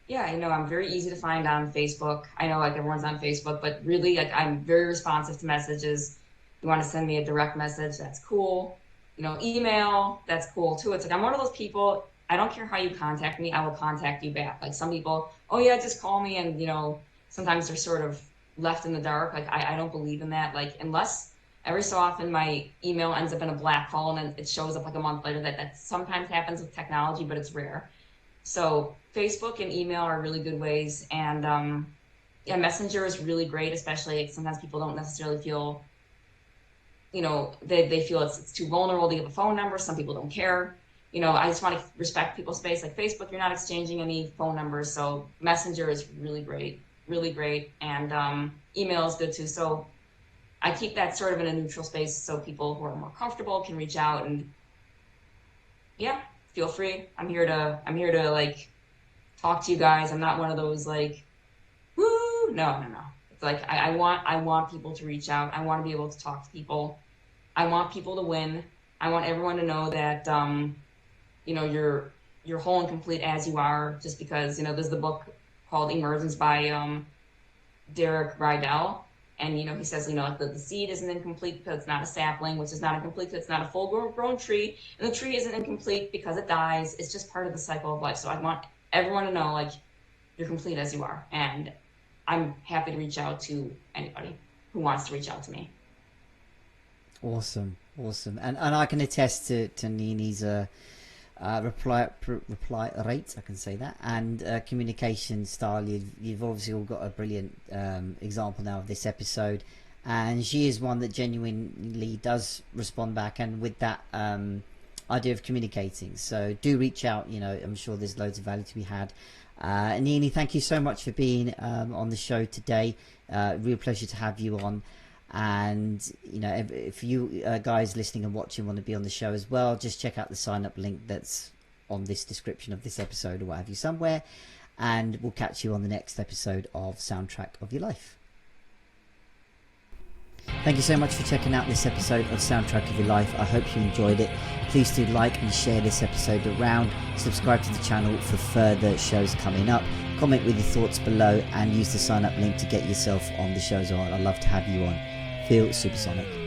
Yeah, I know I'm very easy to find on Facebook. I know, like, everyone's on Facebook, but really, like, I'm very responsive to messages. You want to send me a direct message, that's cool. You know, email, that's cool too. It's like, I'm one of those people, I don't care how you contact me, I will contact you back. Like, some people, oh yeah, just call me, and, you know, sometimes they're sort of left in the dark. Like, I don't believe in that. Like, unless every so often my email ends up in a black hole and then it shows up like a month later. That sometimes happens with technology, but it's rare. So Facebook and email are really good ways. And yeah, Messenger is really great, especially sometimes people don't necessarily feel, you know, they feel it's too vulnerable to give a phone number. Some people don't care. You know, I just want to respect people's space. Like Facebook, you're not exchanging any phone numbers. So Messenger is really great. And email is good too. So I keep that sort of in a neutral space so people who are more comfortable can reach out. And yeah, feel free. I'm here to like talk to you guys. I'm not one of those like, woo, no. It's like, I want people to reach out. I want to be able to talk to people. I want people to win. I want everyone to know that, you know, you're whole and complete as you are. Just because, you know, there's the book called Emergence by Derek Rydell. And, you know, he says, you know, the seed isn't incomplete because it's not a sapling, which is not incomplete because it's not a full-grown tree. And the tree isn't incomplete because it dies. It's just part of the cycle of life. So I want everyone to know, like, you're complete as you are. And I'm happy to reach out to anybody who wants to reach out to me. Awesome. And I can attest to Nini's reply rate, I can say that, and communication style. You've obviously all got a brilliant example now of this episode, and she is one that genuinely does respond back, and with that idea of communicating. So do reach out. You know, I'm sure there's loads of value to be had. Nini, thank you so much for being on the show today. Real pleasure to have you on. And you know, if you guys listening and watching want to be on the show as well, just check out the sign up link that's on this description of this episode or what have you somewhere, and we'll catch you on the next episode of Soundtrack of Your Life. Thank you so much for checking out this episode of Soundtrack of Your Life. I hope you enjoyed it. Please do like and share this episode around, subscribe to the channel for further shows coming up, comment with your thoughts below, and use the sign up link to get yourself on the show as well. I'd love to have you on. Feel supersonic.